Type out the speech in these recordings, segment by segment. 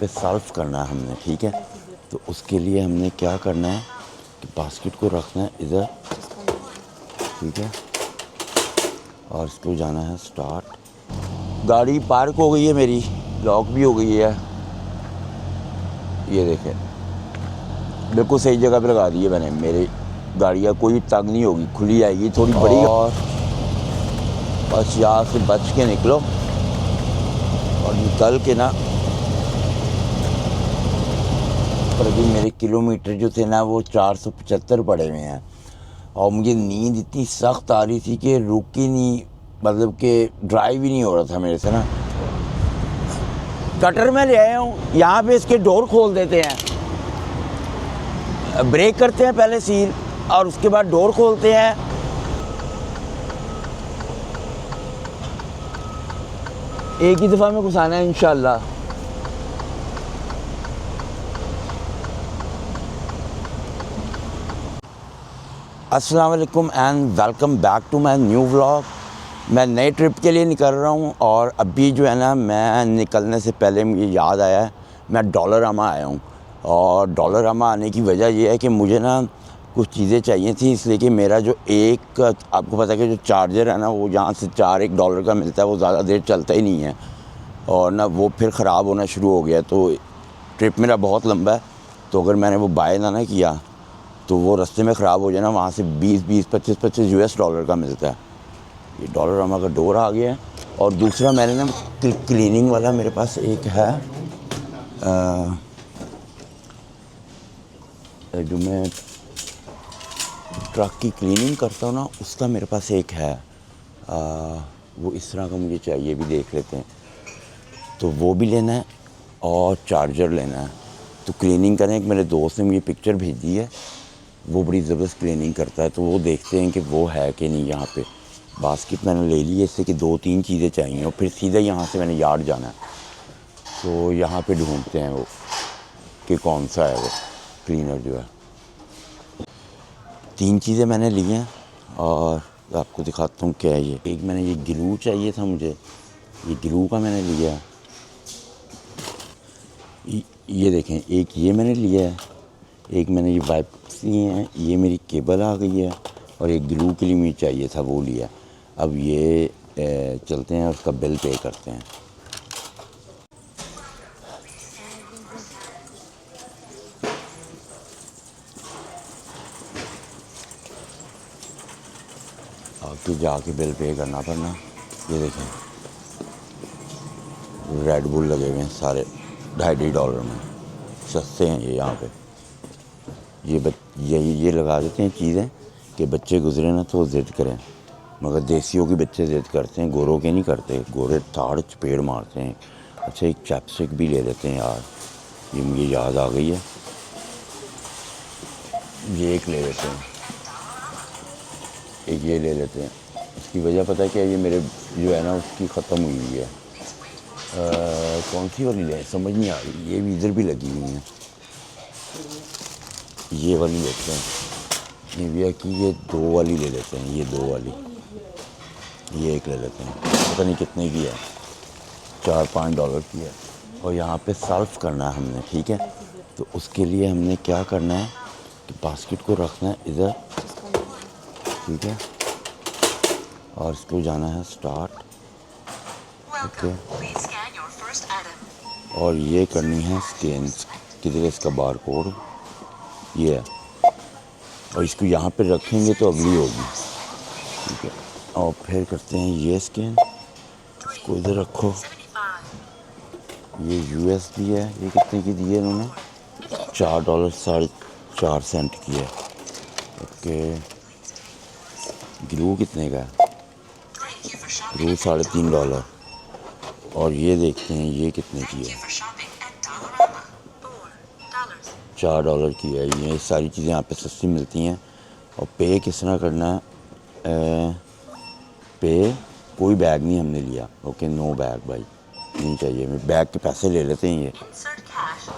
पे सॉल्व करना है हमने, ठीक है। तो उसके लिए हमने क्या करना है कि बास्केट को रखना है इधर, ठीक है, और इसको जाना है स्टार्ट। गाड़ी पार्क हो गई है मेरी, लॉक भी हो गई है, ये देखें बिल्कुल सही जगह पे लगा दी है मैंने। मेरी गाड़ियाँ कोई तंग नहीं होगी, खुली आएगी थोड़ी बड़ी। और बस यहाँ से बच के निकलो और निकल के ना, पर अभी मेरे किलोमीटर जो थे ना वो 475 पड़े हुए हैं और मुझे नींद इतनी सख्त आ रही थी कि रुक ही नहीं, मतलब कि ड्राइव ही नहीं हो रहा था मेरे से ना। कटर में ले आया हूँ, यहाँ पे इसके डोर खोल देते हैं, ब्रेक करते हैं पहले सील और उसके बाद डोर खोलते हैं। एक ही दफ़ा में घुसाना है इंशाल्लाह। अस्सलाम वालेकुम and welcome back to my new vlog. मैं नए ट्रिप के लिए निकल रहा हूँ और अभी जो है ना, मैं निकलने से पहले मुझे याद आया है मैं डॉलरामा आया हूँ। और डॉलरामा आने की वजह यह है कि मुझे ना कुछ चीज़ें चाहिए थी, इसलिए कि मेरा जो एक, आपको पता है कि जो चार्जर है ना वो यहाँ से $1 का मिलता है, वो ज़्यादा देर चलता ही नहीं है और ना वो फिर ख़राब होना शुरू हो गया। तो ट्रिप मेरा बहुत लंबा है, तो अगर मैंने वो बाय ना किया तो वो रास्ते में ख़राब हो जाए ना। वहाँ से 20-20, 25-25 $US का मिलता है। ये डॉलरामा का डोर आ गया है। और दूसरा मैंने ना क्लीनिंग वाला मेरे पास एक है, जो मैं ट्रक की क्लीनिंग करता हूँ ना, उसका मेरे पास एक है। वो इस तरह का मुझे चाहिए, भी देख लेते हैं। तो वो भी लेना है और चार्जर लेना है। तो क्लीनिंग करें, एक मेरे दोस्त ने मुझे पिक्चर भेजी है, वो बड़ी ज़बरदस्त क्लीनिंग करता है, तो वो देखते हैं कि वो है कि नहीं। यहाँ पे बास्केट मैंने ले ली है, इससे कि 2-3 चीज़ें चाहिए और फिर सीधा यहाँ से मैंने यार्ड जाना है। तो यहाँ पे ढूंढते हैं वो कि कौन सा है वो क्लीनर जो है। 3 चीज़ें मैंने ली हैं और आपको दिखाता हूँ क्या है ये। एक मैंने ये ग्लू चाहिए था मुझे, ये ग्लू का मैंने लिया। ये देखें, एक ये मैंने लिया है, एक मैंने ये वाइप्स लिए हैं, ये मेरी केबल आ गई है और एक ग्लू के लिए मुझे चाहिए था, वो लिया। अब ये चलते हैं और उसका बिल पे करते हैं। आगे जाके बिल पे करना पड़ना। ये देखें रेड बुल लगे हुए हैं सारे $2.5 में, सस्ते हैं ये यहाँ पे। ये लगा देते हैं चीज़ें कि बच्चे गुजरे ना तो वो ज़िद करें, मगर देसियों के बच्चे ज़िद करते हैं, गोरों के नहीं करते। गोरे ताड़ चपेड़ मारते हैं। अच्छा एक चैपस्टिक भी ले लेते हैं यार, ये मुझे याद आ गई है, ये एक ले लेते हैं, एक ये ले लेते हैं। इसकी वजह पता है क्या, ये मेरे जो है ना उसकी ख़त्म हुई है। कौन सी वाली ले, समझ नहीं आ रही। ये भी इधर भी लगी हुई है, ये वाली लेते हैं। निविया की ये 2 वाली ले लेते हैं, ये 2 वाली, ये एक ले लेते हैं। पता नहीं कितने की है, $4-5 की है। और यहाँ पे सॉल्व करना है हमने, ठीक है। तो उसके लिए हमने क्या करना है कि बास्केट को रखना है इधर, ठीक है, और इसको जाना है स्टार्ट, ओके। और ये करनी है स्कैन, किधर इसका बार कोड, ये है। और इसको यहाँ पे रखेंगे तो अगली होगी, ठीक है। और फिर करते हैं ये स्कैन, इसको इधर रखो। ये USD है, ये कितने की दी है इन्होंने, $4.04 की है, ओके। ग्लू कितने का है, ग्लू $3.5। और ये देखते हैं ये कितने की है, $4 की है। ये सारी चीज़ें यहाँ पे सस्ती मिलती हैं। और पे किस तरह करना है, पे कोई बैग नहीं हमने लिया, ओके, नो बैग भाई, नहीं चाहिए। मैं बैग के पैसे ले लेते हैं ये,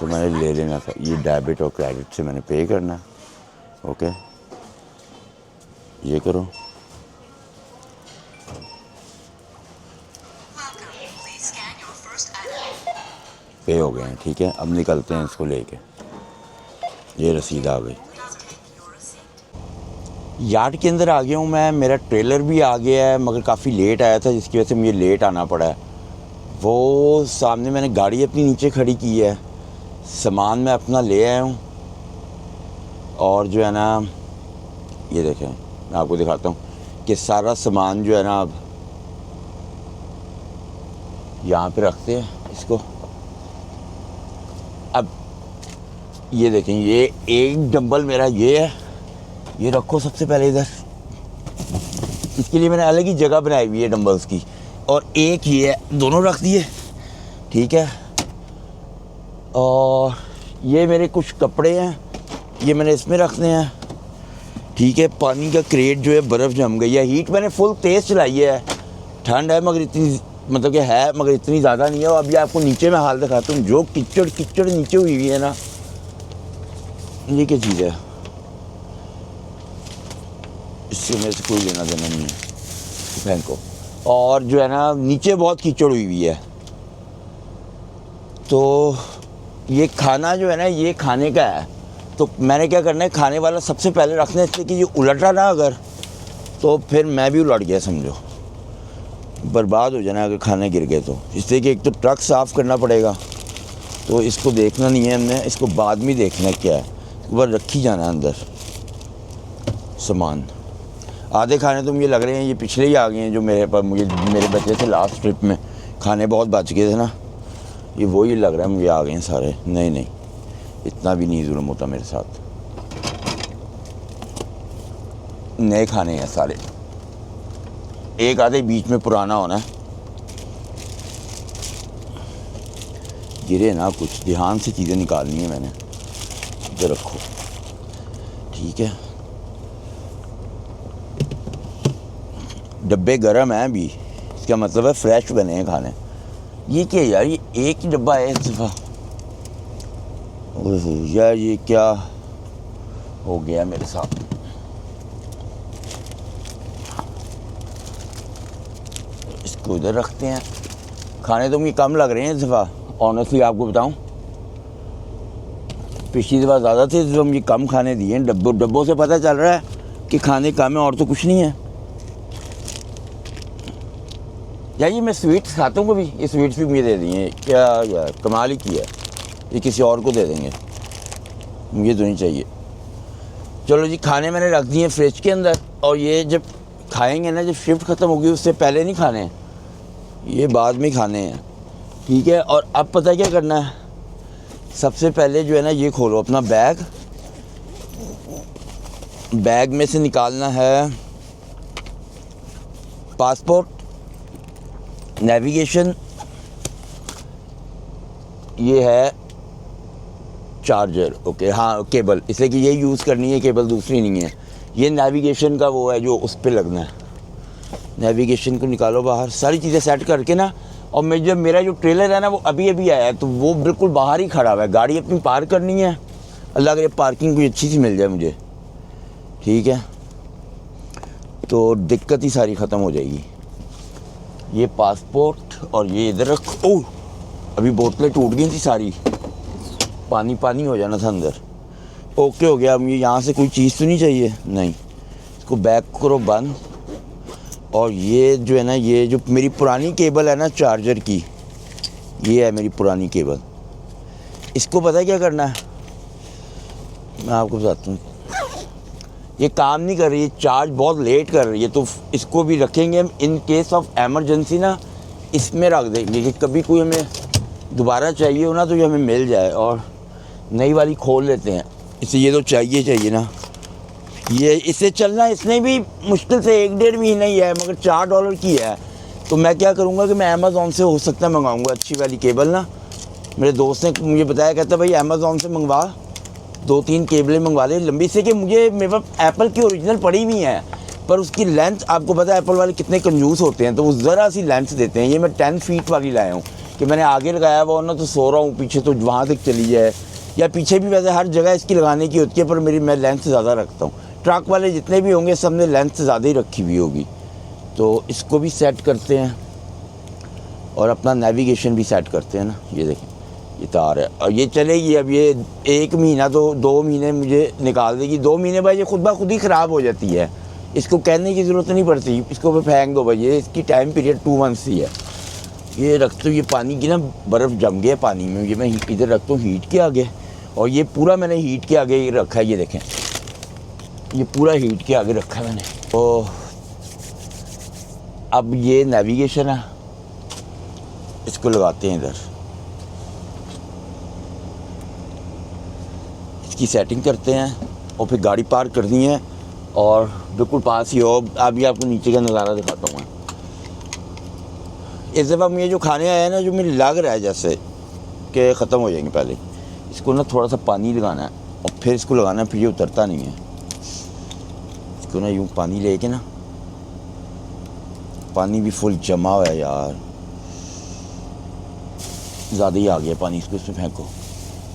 तो मैंने ले लेना था। ये डेबिट और क्रेडिट से मैंने पे करना, ओके। ये करो, पे हो गए हैं। ठीक है, अब निकलते हैं इसको लेके। ये रसीद आ गई। यार्ड के अंदर आ गया हूँ मैं। मेरा ट्रेलर भी आ गया है, मगर काफ़ी लेट आया था, जिसकी वजह से मुझे लेट आना पड़ा है। वो सामने मैंने गाड़ी अपनी नीचे खड़ी की है, सामान मैं अपना ले आया हूँ। और जो है ना, ये देखें, मैं आपको दिखाता हूँ कि सारा सामान जो है ना, अब यहाँ पे रखते हैं इसको। अब ये देखें, ये एक डंबल मेरा ये है, ये रखो सबसे पहले इधर। इसके लिए मैंने अलग ही जगह बनाई हुई है डंबल्स की। और एक ये है, दोनों रख दिए। ठीक है, और ये मेरे कुछ कपड़े हैं, ये मैंने इसमें रखने हैं। ठीक है, पानी का क्रेट जो है, बर्फ़ जम गई है। हीट मैंने फुल तेज़ चलाई है। ठंड है मगर इतनी, मतलब कि है मगर इतनी ज़्यादा नहीं है। और अभी आपको नीचे में हाल दिखाता हूँ, जो कीचड़ कीचड़ नीचे हुई हुई है ना, ये क्या चीज़ है, इससे मेरे से कोई लेना देना नहीं है, फेंको। और जो है ना, नीचे बहुत कीचड़ हुई हुई है। तो ये खाना जो है ना, ये खाने का है। तो मैंने क्या करना है, खाने वाला सबसे पहले रखना है, इसलिए कि ये उलटा ना अगर, तो फिर मैं भी उलट गया समझो, बर्बाद हो जाना अगर खाने गिर गए तो। इसलिए कि एक तो ट्रक साफ़ करना पड़ेगा, तो इसको देखना नहीं है हमने, इसको बाद में देखना है क्या है। ऊपर रखी जाना अंदर सामान। आधे खाने तो मुझे लग रहे हैं ये पिछले ही आ गए हैं, जो मेरे पास मेरे बचे थे लास्ट ट्रिप में। खाने बहुत बच गए थे ना, ये वही लग रहा है मुझे आ गए हैं सारे। नहीं, इतना भी नहीं जुल्म होता मेरे साथ। नए खाने हैं सारे, एक आधे बीच में पुराना होना है। गिरे ना कुछ, ध्यान से चीज़ें निकालनी है मैंने। इधर रखो, ठीक है। डब्बे गर्म हैं अभी, इसका मतलब है फ्रेश बने हैं खाने। ये क्या यार, ये एक ही डब्बा है इस दफ़ा। यार ये क्या हो गया मेरे साथ। इसको इधर रखते हैं। खाने तो मुझे कम लग रहे हैं इस दफ़ा, ऑनेस्टली आपको बताऊं। पिछली दफ़ा ज़्यादा थे, इस दफ़ा मुझे कम खाने दिए हैं। डब्बों से पता चल रहा है कि खाने कम है, और तो कुछ नहीं है। यार ये मैं स्वीट्स खाता हूँ कभी, ये स्वीट्स भी मुझे दे दिए। क्या यार, कमाल ही किया। ये किसी और को दे देंगे, मुझे तो नहीं चाहिए। चलो जी, खाने मैंने रख दिए फ्रिज के अंदर। और ये जब खाएंगे ना, जब शिफ्ट ख़त्म होगी, उससे पहले नहीं खाने, ये बाद में खाने हैं। ठीक है, और अब पता है क्या करना है। सबसे पहले जो है ना, ये खोलो अपना बैग। बैग में से निकालना है पासपोर्ट, नेविगेशन, ये है चार्जर, ओके हाँ, केबल, इसलिए कि ये यूज़ करनी है, केबल दूसरी नहीं है। ये नेविगेशन का वो है जो उस पर लगना है। नेविगेशन को निकालो बाहर, सारी चीज़ें सेट करके ना। और मैं जब मेरा जो ट्रेलर है ना, वो अभी आया है, तो वो बिल्कुल बाहर ही खड़ा हुआ है। गाड़ी अपनी पार्क करनी है, अल्लाह करे पार्किंग कोई अच्छी सी मिल जाए मुझे। ठीक है, तो दिक्कत ही सारी ख़त्म हो जाएगी। ये पासपोर्ट और ये इधर रखो। ओह, अभी बोतलें टूट गई थी सारी, पानी पानी हो जाना था अंदर। ओके हो गया। अब ये यहाँ से कोई चीज़ तो नहीं चाहिए, नहीं। इसको बैक करो बंद। और ये जो है ना, ये जो मेरी पुरानी केबल है ना चार्जर की, ये है मेरी पुरानी केबल। इसको पता है क्या करना है, मैं आपको बताता हूँ। ये काम नहीं कर रही है, चार्ज बहुत लेट कर रही है, तो इसको भी रखेंगे हम इन केस ऑफ एमरजेंसी ना, इसमें रख देंगे कि कभी कोई हमें दोबारा चाहिए हो ना, तो ये हमें मिल जाए। और नई वाली खोल लेते हैं, इसे ये तो चाहिए ना। ये इससे चलना, इसने भी मुश्किल से 1-1.5 महीना ही है, मगर $4 की है। तो मैं क्या करूँगा कि मैं अमेज़ॉन से हो सकता है मंगाऊँगा अच्छी वाली केबल ना। मेरे दोस्त ने मुझे बताया, कहता भाई अमेज़ॉन से मंगवा, 2-3 केबलें मंगवा ले लंबी से। कि मुझे मेरे पास एप्पल की ओरिजिनल पड़ी हुई हैं, पर उसकी लेंथ, आपको पता है एप्पल वाले कितने कंजूस होते हैं, तो वो ज़रा सी लेंथ देते हैं। ये मैं 10 फीट वाली लाया हूँ कि मैंने आगे लगाया हुआ ना, तो सो रहा हूँ पीछे, तो वहाँ तक चली जाए। या पीछे भी वैसे हर जगह इसकी लगाने की होती है, पर मैं लेंथ ज़्यादा रखता हूँ। ट्रक वाले जितने भी होंगे, सब ने लेंथ ज़्यादा ही रखी हुई होगी। तो इसको भी सेट करते हैं और अपना नेविगेशन भी सेट करते हैं ना। ये देखें, ये तार है और ये चलेगी। अब ये 1 महीना तो 2 महीने मुझे निकाल देगी। 2 महीने बाद ये खुद ब खुद ही ख़राब हो जाती है, इसको कहने की ज़रूरत नहीं पड़ती, इसको भी फेंक दो भाई। ये इसकी टाइम पीरियड 2 मंथ्स ही है। ये रखते हुए पानी की ना बर्फ़ जम गया पानी में। ये मैं इधर रखता हूँ हीट के आगे, और ये पूरा मैंने हीट के आगे रखा है। ये देखें, ये पूरा हीट के आगे रखा है मैंने। तो अब ये नेविगेशन है, इसको लगाते हैं इधर, इसकी सेटिंग करते हैं और फिर गाड़ी पार्क करनी है और बिल्कुल पास ही हो। अभी आपको नीचे का नज़ारा दिखाता हूँ मैं। इस दफ़ा मुझे जो खाने आया है ना, जो मुझे लग रहा है जैसे कि ख़त्म हो जाएंगे, पहले इसको ना थोड़ा सा पानी लगाना है और फिर इसको लगाना है, फिर ये उतरता नहीं है। इसको ना यूँ पानी लेके ना, पानी भी फुल जमा हुआ है यार, ज़्यादा ही आ गया पानी, इसको इसमें फेंको।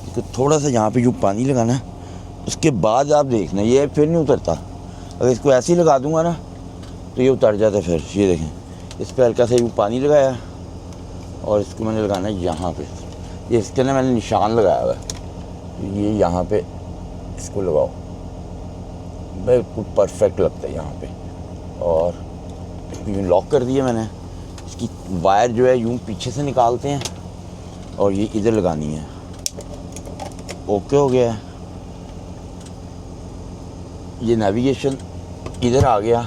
इसको थोड़ा सा यहाँ पे यूँ पानी लगाना है, उसके बाद आप देखना ये फिर नहीं उतरता। अगर इसको ऐसे ही लगा दूँगा ना तो ये उतर जाता है फिर। ये देखें, इस पर हल्का सा यूँ पानी लगाया और इसको मैंने लगाना है यहाँ पे। ये इसके ना मैंने निशान लगाया हुआ है, ये यहाँ पे इसको लगाओ, बिल्कुल परफेक्ट लगता है यहाँ पे। और यूँ लॉक कर दिया मैंने। इसकी वायर जो है यूँ पीछे से निकालते हैं और ये इधर लगानी है। ओके हो गया है। ये नेविगेशन इधर आ गया।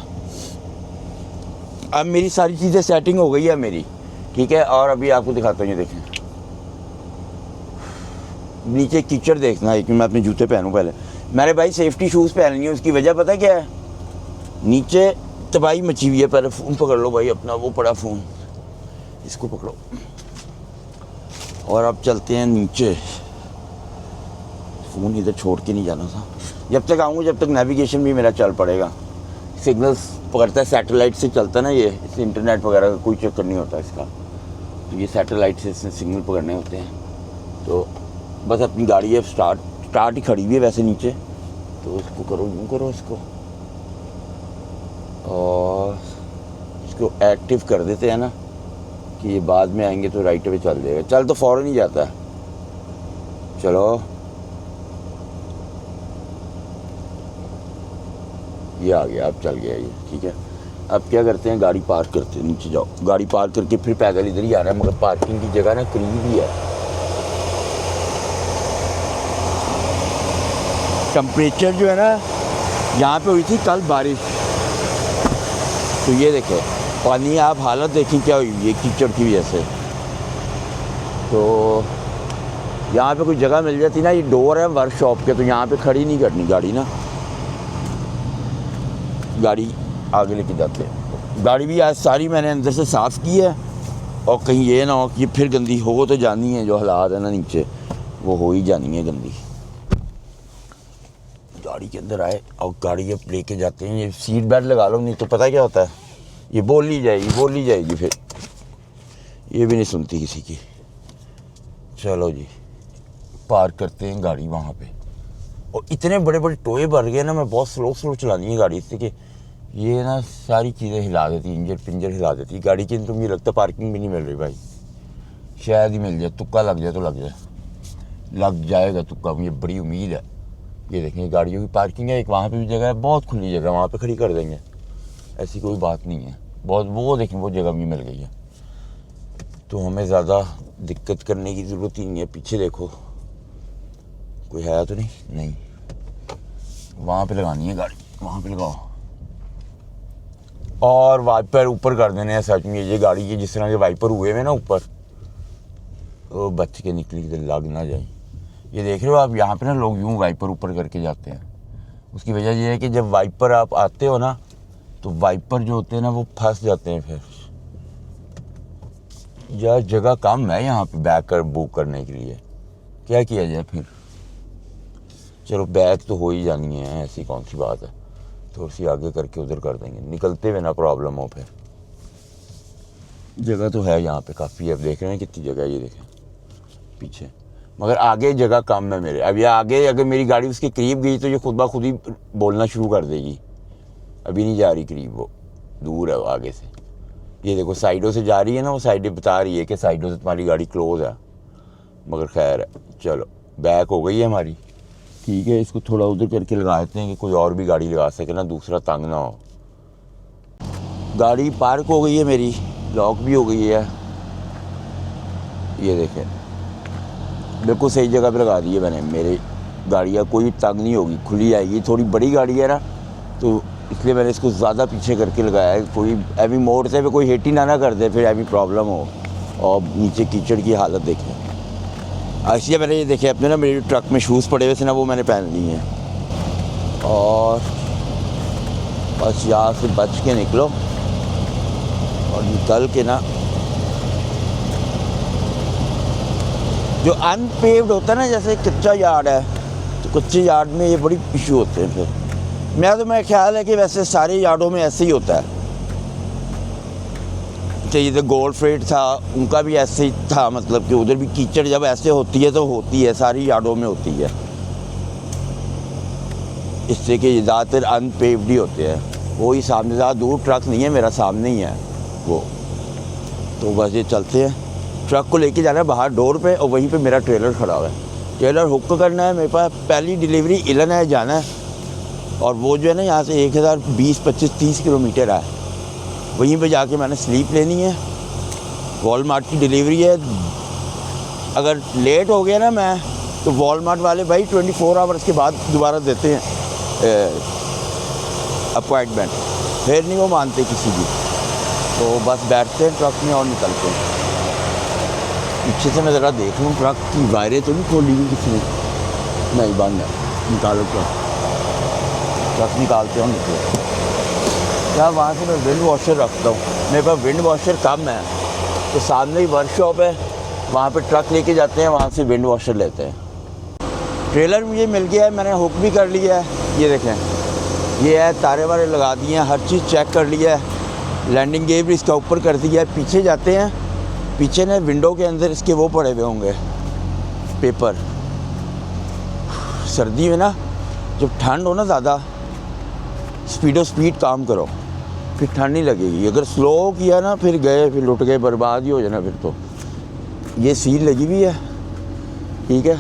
अब मेरी सारी चीज़ें सेटिंग हो गई है मेरी, ठीक है। और अभी आपको दिखाता हूँ, ये देखें नीचे कीचड़ देखना है कि मैं अपने जूते पहनूँ। पहले मेरे भाई सेफ्टी शूज़ पहननी है, उसकी वजह पता क्या है? नीचे तबाही मची हुई है। पहले फ़ोन पकड़ लो भाई अपना, वो पड़ा फ़ोन, इसको पकड़ो और अब चलते हैं नीचे। फ़ोन इधर छोड़ के नहीं जाना था। जब तक आऊँगा जब तक नेविगेशन भी मेरा चल पड़ेगा। सिग्नल्स पकड़ता है, सैटेलाइट से चलता है ना ये, इससे इंटरनेट वगैरह का कोई चक्कर नहीं होता इसका। तो ये सैटेलाइट से इसमें सिग्नल पकड़ने होते हैं। तो बस अपनी गाड़ी है स्टार्ट ही खड़ी हुई है वैसे नीचे। तो इसको करो, यूँ करो इसको और इसको एक्टिव कर देते हैं ना, कि ये बाद में आएंगे तो राइट पे चल जाएगा। चल तो फ़ौरन ही जाता है। चलो ये आ गया, अब चल गया ये, ठीक है। अब क्या करते हैं, गाड़ी पार्क करते हैं, नीचे जाओ। गाड़ी पार्क करके फिर पैदल इधर ही आ रहा है, मगर पार्किंग की जगह ना करीब ही है। टेम्परेचर जो है ना, यहाँ पे हुई थी कल बारिश, तो ये देखें पानी, आप हालत देखें क्या हुई है कीचड़ की वजह से। तो यहाँ पे कोई जगह मिल जाती ना, ये डोर है वर्कशॉप के, तो यहाँ पे खड़ी नहीं करनी गाड़ी ना, गाड़ी आगे लेके जाते हैं। गाड़ी भी आज सारी मैंने अंदर से साफ़ की है, और कहीं ये ना हो कि फिर गंदी हो तो जानी है। जो हालात है ना नीचे, वो हो ही जानी है गंदी। गाड़ी के अंदर आए और गाड़ी अब लेके जाते हैं। ये सीट बेल्ट लगा लो, नहीं तो पता क्या होता है, ये बोल ही जाएगी फिर ये भी नहीं सुनती किसी की। चलो जी, पार्क करते हैं गाड़ी वहाँ पे। और इतने बड़े बड़े टोए भर गए ना, मैं बहुत स्लो चलानी है गाड़ी, इससे कि ये ना सारी चीज़ें हिला देती, इंजन पिंजर हिला देती गाड़ी की। तो मुझे लगता है पार्किंग भी नहीं मिल रही भाई, शायद ही मिल जाए, तुक्का लग जाए तो लग जाएगा तुक्का, मुझे बड़ी उम्मीद है। ये देखेंगे गाड़ियों की पार्किंग है, एक वहाँ पे भी जगह है, बहुत खुली जगह, वहाँ पे खड़ी कर देंगे, ऐसी कोई बात नहीं है। बहुत वो देखें, वो जगह भी मिल गई है, तो हमें ज़्यादा दिक्कत करने की ज़रूरत ही नहीं है। पीछे देखो कोई है तो नहीं, वहाँ पे लगानी है गाड़ी, वहाँ पे लगाओ। और वाइपर ऊपर कर देने हैं सच में, ये गाड़ी के जिस तरह के वाइपर हुए हैं ना ऊपर, वो बच के निकली लग ना जाए। ये देख रहे हो आप, यहाँ पे ना लोग यूँ वाइपर ऊपर करके जाते हैं। उसकी वजह ये है कि जब वाइपर आप आते हो ना, तो वाइपर जो होते हैं ना वो फंस जाते हैं। फिर यार जगह कम है यहाँ पे बैक कर बुक करने के लिए, क्या किया जाए फिर। चलो बैक तो हो ही जानी है, ऐसी कौन सी बात है, थोड़ी सी आगे करके उधर कर देंगे, निकलते हुए ना प्रॉब्लम हो। फिर जगह तो है यहाँ पे काफ़ी, अब देख रहे हैं कितनी जगह है, ये देखें पीछे, मगर आगे जगह कम है मेरे। अब ये आगे अगर मेरी गाड़ी उसके करीब गई तो ये खुद ब खुद ही बोलना शुरू कर देगी। अभी नहीं जा रही करीब, वो दूर है वो आगे से। ये देखो साइडों से जा रही है ना, वो साइडें बता रही है कि साइडों से तुम्हारी गाड़ी क्लोज है। मगर खैर है, चलो बैक हो गई है हमारी। ठीक है, इसको थोड़ा उधर करके लगा देते हैं कि कोई और भी गाड़ी लगा सके ना, दूसरा तंग ना हो। गाड़ी पार्क हो गई है मेरी, लॉक भी हो गई है। ये देखें, बिल्कुल सही जगह पे लगा दी है मैंने। मेरी गाड़ियाँ कोई तंग नहीं होगी, खुली आएगी। थोड़ी बड़ी गाड़ी है ना, तो इसलिए मैंने इसको ज़्यादा पीछे करके लगाया है। कोई अभी मोड़ते हुए कोई हिट ही ना कर दे, फिर अभी प्रॉब्लम हो। और नीचे कीचड़ की हालत देखें। इसलिए मैंने ये देखे अपने ना, मेरे ट्रक में शूज़ पड़े हुए थे ना, वो मैंने पहन लिए हैं। और बस यहाँ से बच के निकलो, और निकल के ना जो अनपेव्ड होता है ना, जैसे कच्चा यार्ड है, तो कच्चे यार्ड में ये बड़ी इशू होते हैं। फिर मेरा ख्याल है कि वैसे सारे यार्डों में ऐसे ही होता है। चाहिए तो गोल्ड फ्रेट था, उनका भी ऐसे ही था, मतलब कि उधर भी कीचड़ जब ऐसे होती है तो होती है, सारी यार्डों में होती है। इससे कि ज़्यादातर अनपेव्ड ही होते हैं। वो ही सामने, ज़्यादा दूर ट्रक नहीं है मेरा, सामने ही है वो। तो बस ये चलते हैं, ट्रक को लेके जाना है बाहर डोर पे, और वहीं पे मेरा ट्रेलर खड़ा हुआ है। ट्रेलर हुक करना है, मेरे पास पहली डिलीवरी इलन है, जाना है। और वो जो है ना, यहाँ से 1020-25-30 किलोमीटर है। वहीं पे जाके मैंने स्लीप लेनी है। वॉलमार्ट की डिलीवरी है। अगर लेट हो गया ना मैं, तो वॉलमार्ट वाले भाई 24 आवर्स के बाद दोबारा देते हैं अपॉइंटमेंट, फिर नहीं वो मानते किसी की। तो बस बैठते हैं ट्रक में और निकलते हैं। पीछे से मैं ज़रा देख लूँ ट्रक की वायरें तो नहीं खोली हुई किसी ने। नहीं, बंद है। निकालो ट्रक निकालते हो, निकलो। क्या वहाँ से मैं विंड वॉशर रखता हूँ, मेरे पास विंड वॉशर कम है, तो सामने ही वर्कशॉप है, वहाँ पे ट्रक लेके जाते हैं, वहाँ से विंड वॉशर लेते हैं। ट्रेलर मुझे मिल गया है, मैंने हुक भी कर लिया है। ये देखें, ये है, तारे वारे लगा दिए हैं, हर चीज़ चेक कर लिया है। लैंडिंग गेयर भी इसका ऊपर कर दिया है। पीछे जाते हैं, पीछे ने विंडो के अंदर इसके वो पड़े हुए होंगे पेपर। सर्दी में ना, जब ठंड हो ना ज़्यादा, स्पीड काम करो, फिर ठंड नहीं लगेगी। अगर स्लो किया ना, फिर गए, फिर लुट गए, बर्बाद ही हो जाना फिर तो। ये सील लगी हुई है, ठीक है।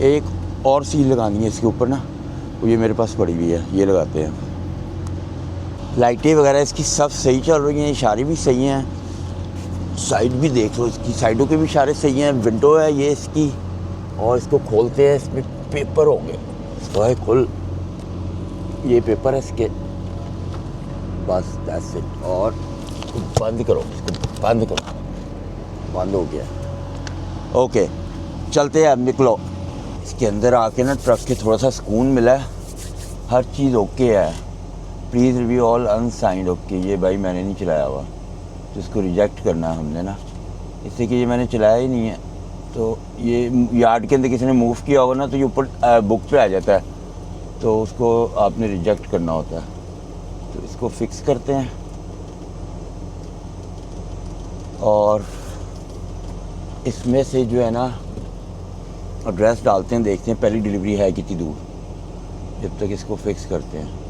एक और सील लगानी है इसके ऊपर ना, तो ये मेरे पास पड़ी हुई है, ये लगाते हैं। लाइटें वगैरह इसकी सब सही चल रही हैं, इशारे भी सही हैं। साइड भी देख लो, इसकी साइडों के भी इशारे सही हैं। विंडो है ये इसकी, और इसको खोलते हैं, इसमें पेपर होंगे। तो खुल, ये पेपर है इसके, बस दैट्स इट। और बंद करो, इसको बंद करो, बंद हो गया। ओके, चलते हैं, अब निकलो। इसके अंदर आके ना ट्रक के थोड़ा सा सुकून मिला है, हर चीज़ ओके है। Please review all unsigned okay. ये भाई मैंने नहीं चलाया हुआ, तो इसको रिजेक्ट करना है हमने ना, इससे कि ये मैंने चलाया ही नहीं है। तो ये यार्ड के अंदर किसी ने मूव किया होगा ना, तो ये ऊपर बुक पे आ जाता है, तो उसको आपने रिजेक्ट करना होता है। तो इसको फिक्स करते हैं और इसमें से जो है ना एड्रेस डालते हैं, देखते हैं पहली डिलीवरी है कितनी दूर, जब तक इसको फिक्स करते हैं।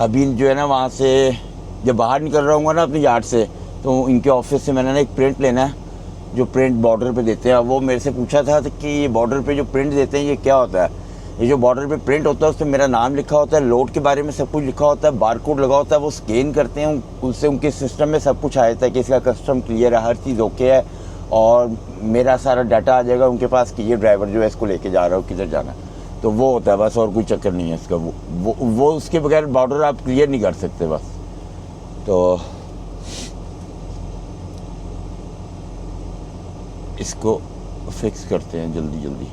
अभी जो है ना, वहाँ से जब बाहर निकल रहा हूँ ना अपने यार्ड से, तो इनके ऑफिस से मैंने ना एक प्रिंट लेना है, जो प्रिंट बॉर्डर पे देते हैं। वो मेरे से पूछा था कि ये बॉर्डर पे जो प्रिंट देते हैं ये क्या होता है। ये जो बॉर्डर पे प्रिंट होता है उसमें मेरा नाम लिखा होता है, लोड के बारे में सब कुछ लिखा होता है, बारकोड लगा होता है। वो स्कैन करते हैं, उससे उनके सिस्टम में सब कुछ आ जाता है कि इसका कस्टम क्लियर है, हर चीज़ ओके है, और मेरा सारा डाटा आ जाएगा उनके पास कि ये ड्राइवर जो है इसको लेके जा रहा हो, किधर जाना है। तो वो होता है बस, और कोई चक्कर नहीं है इसका। वो उसके बगैर बॉर्डर आप क्लियर नहीं कर सकते बस। तो इसको फिक्स करते हैं जल्दी जल्दी।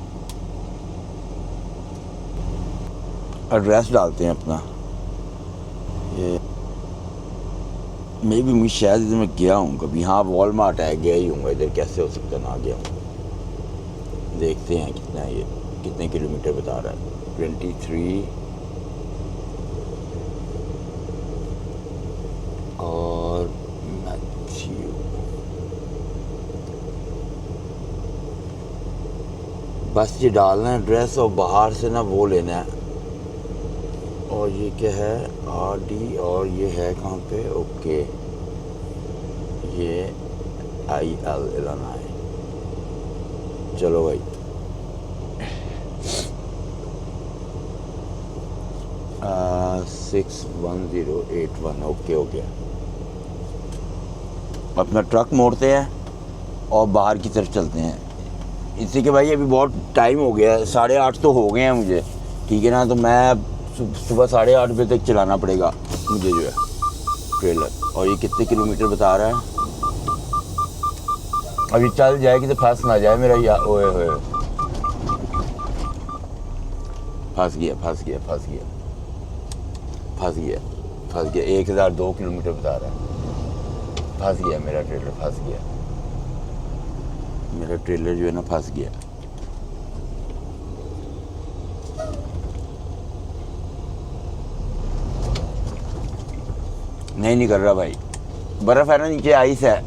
एड्रेस डालते हैं अपना। ये मैं भी, मुझे शायद इधर मैं गया हूँ कभी। हाँ, वॉलमार्ट है, गया ही हूँ इधर, कैसे हो सकता है ना गया हूँ। देखते हैं कितना ये, कितने किलोमीटर बता रहा है। 23 और मैथ्यू, बस ये डालना है एड्रेस, और बाहर से ना वो लेना है। और ये क्या है, RD, और ये है कहाँ पे, ओके, ये IL 11 है। चलो भाई। 61081 ओके हो गया। अपना ट्रक मोड़ते हैं और बाहर की तरफ चलते हैं। इससे कि भाई अभी बहुत टाइम हो गया है, 8:30 तो हो गए हैं मुझे, ठीक है ना। तो मैं सुबह 8:30 बजे तक चलाना पड़ेगा मुझे जो है ट्रेलर। और ये कितने किलोमीटर बता रहा है? अभी चल जाएगी तो फंस ना जाए मेरा या ओए होए। फंस गया 1002 किलोमीटर बता रहा है। फंस गया मेरा ट्रेलर, मेरा ट्रेलर जो है ना फंस गया। नहीं निकल रहा भाई, बर्फ़ है ना नीचे, आइस है।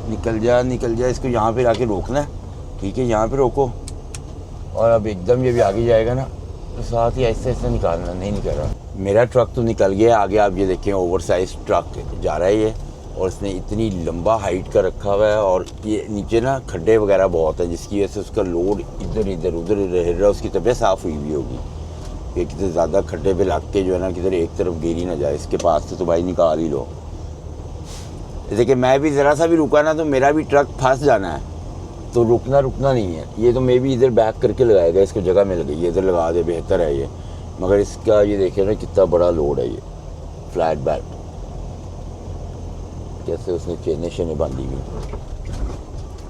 निकल जा इसको यहाँ पे आके रोकना है, ठीक है। यहाँ पे रोको और अब एकदम ये भी आगे जाएगा ना तो साथ ही ऐसे निकालना। नहीं निकल रहा मेरा ट्रक, तो निकल गया आगे। आप ये देखें ओवर साइज ट्रक जा रहा है ये, और इसने इतनी लंबा हाइट का रखा हुआ है। और ये नीचे ना खड्डे वगैरह बहुत है, जिसकी वजह से उसका लोड इधर उधर रह रहा है। उसकी तबीयत साफ़ हुई भी होगी कि कितने ज़्यादा खड्डे पे लग के जो है ना किधर एक तरफ गिरी ना जाए। इसके पास से तो भाई निकाल ही लो। देखिए मैं भी ज़रा सा भी रुका ना तो मेरा भी ट्रक फंस जाना है, तो रुकना नहीं है। ये तो मे भी इधर बैक करके लगाएगा, इसको जगह मिल गई है, इधर लगा दे, बेहतर है ये। मगर इसका ये देखिए ना कितना बड़ा लोड है ये फ्लैट बैक। कैसे उसने चेने शेने बांधी हुई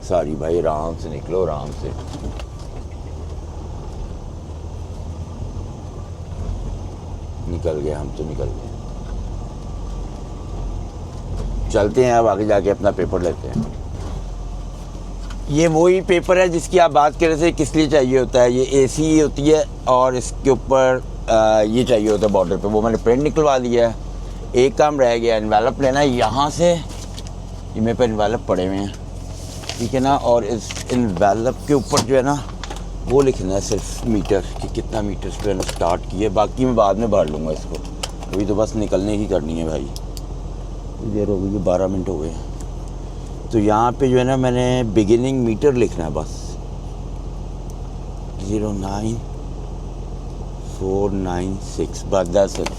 सारी। भाई आराम से निकलो, आराम से। निकल गए हम तो, निकल गए। चलते हैं अब आगे जाके अपना पेपर लेते हैं। ये वही पेपर है जिसकी आप बात कर रहे थे, किस लिए चाहिए होता है। ये एसी होती है और इसके ऊपर ये चाहिए होता है बॉर्डर पे। वो मैंने प्रिंट निकलवा लिया है। एक काम रह गया, एनवेलप लेना है। यहाँ से ये मेरे पे एनवेलप पड़े हुए हैं, ठीक है ना। और इस एनवेलप के ऊपर जो है ना वो लिखना है सिर्फ मीटर, कि कितना मीटर जो है स्टार्ट किए। बाकी मैं बाद में भर लूँगा इसको, अभी तो बस निकलने की करनी है भाई। देर हो गई, 12 मिनट हो गए। तो यहाँ पे जो है ना मैंने बिगिनिंग मीटर लिखना है बस, 09496 बस, दैट्स इट।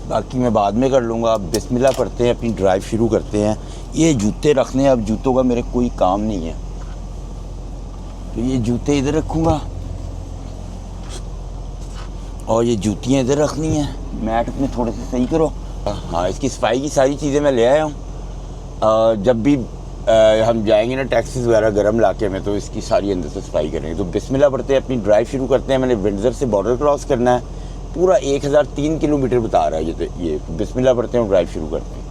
बाकी मैं बाद में कर लूँगा। अब बिस्मिल्लाह पढ़ते हैं, अपनी ड्राइव शुरू करते हैं। ये जूते रखने हैं, अब जूतों का मेरे कोई काम नहीं है, तो ये जूते इधर रखूँगा और ये जूतियाँ इधर रखनी हैं। मैट अपने थोड़े से सही करो। हाँ, इसकी सफाई की सारी चीज़ें मैं ले आया हूँ। जब भी हम जाएंगे ना टैक्सीज वगैरह गर्म इलाके में, तो इसकी सारी अंदर से सफाई करेंगे। तो बिस्मिल्लाह पढ़ते हैं, अपनी ड्राइव शुरू करते हैं। मैंने विंडसर से बॉर्डर क्रॉस करना है, पूरा 1003 किलोमीटर बता रहा है ये। बिस्मिल्लाह पढ़ते हैं, ड्राइव शुरू करते हैं।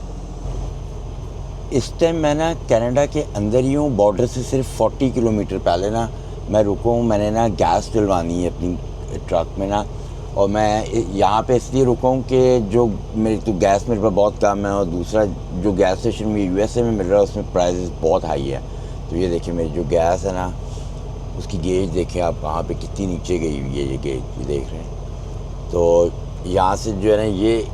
इस टाइम मैं ना कनाडा के अंदर ही हूँ, बॉर्डर से सिर्फ 40 किलोमीटर पहले ना मैं रुका हूँ। मैंने ना गैस डलवानी है अपनी ट्रक में ना, और मैं यहाँ पे इसलिए रुका हूँ कि जो मेरी तो गैस मेरे पास बहुत कम है, और दूसरा जो गैस स्टेशन में यूएसए में मिल रहा है उसमें प्राइसेस बहुत हाई है। तो ये देखिए मेरी जो गैस है ना उसकी गेज देखें आप कहाँ पे कितनी नीचे गई हुई है। ये गेज ये देख रहे हैं। तो यहाँ से जो है ना ये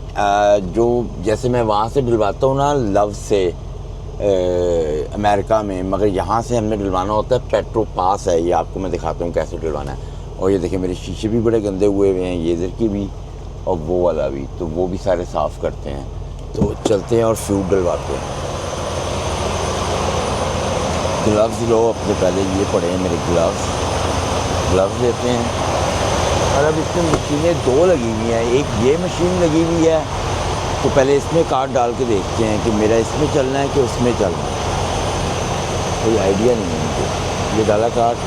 जो जैसे मैं वहाँ से डलवाता हूँ ना लव से अमेरिका में, मगर यहाँ से हमने डलवाना होता है पेट्रो पास है। ये आपको मैं दिखाता हूँ कैसे डलवाना है। और ये देखिए मेरे शीशे भी बड़े गंदे हुए हुए हैं, ये इधर की भी और वो वाला भी, तो वो भी सारे साफ़ करते हैं। तो चलते हैं और फ्यूल डलवाते हैं। ग्लव्स लो अपने, पहले ये पड़े हैं मेरे ग्लव्स लेते हैं। और अब इसमें मशीनें 2 लगी हुई हैं, एक ये मशीन लगी हुई है। तो पहले इसमें कार्ड डाल के देखते हैं कि मेरा इसमें चलना है कि उसमें चलना है, कोई आइडिया नहीं है मुझे। ये डाला कार्ड,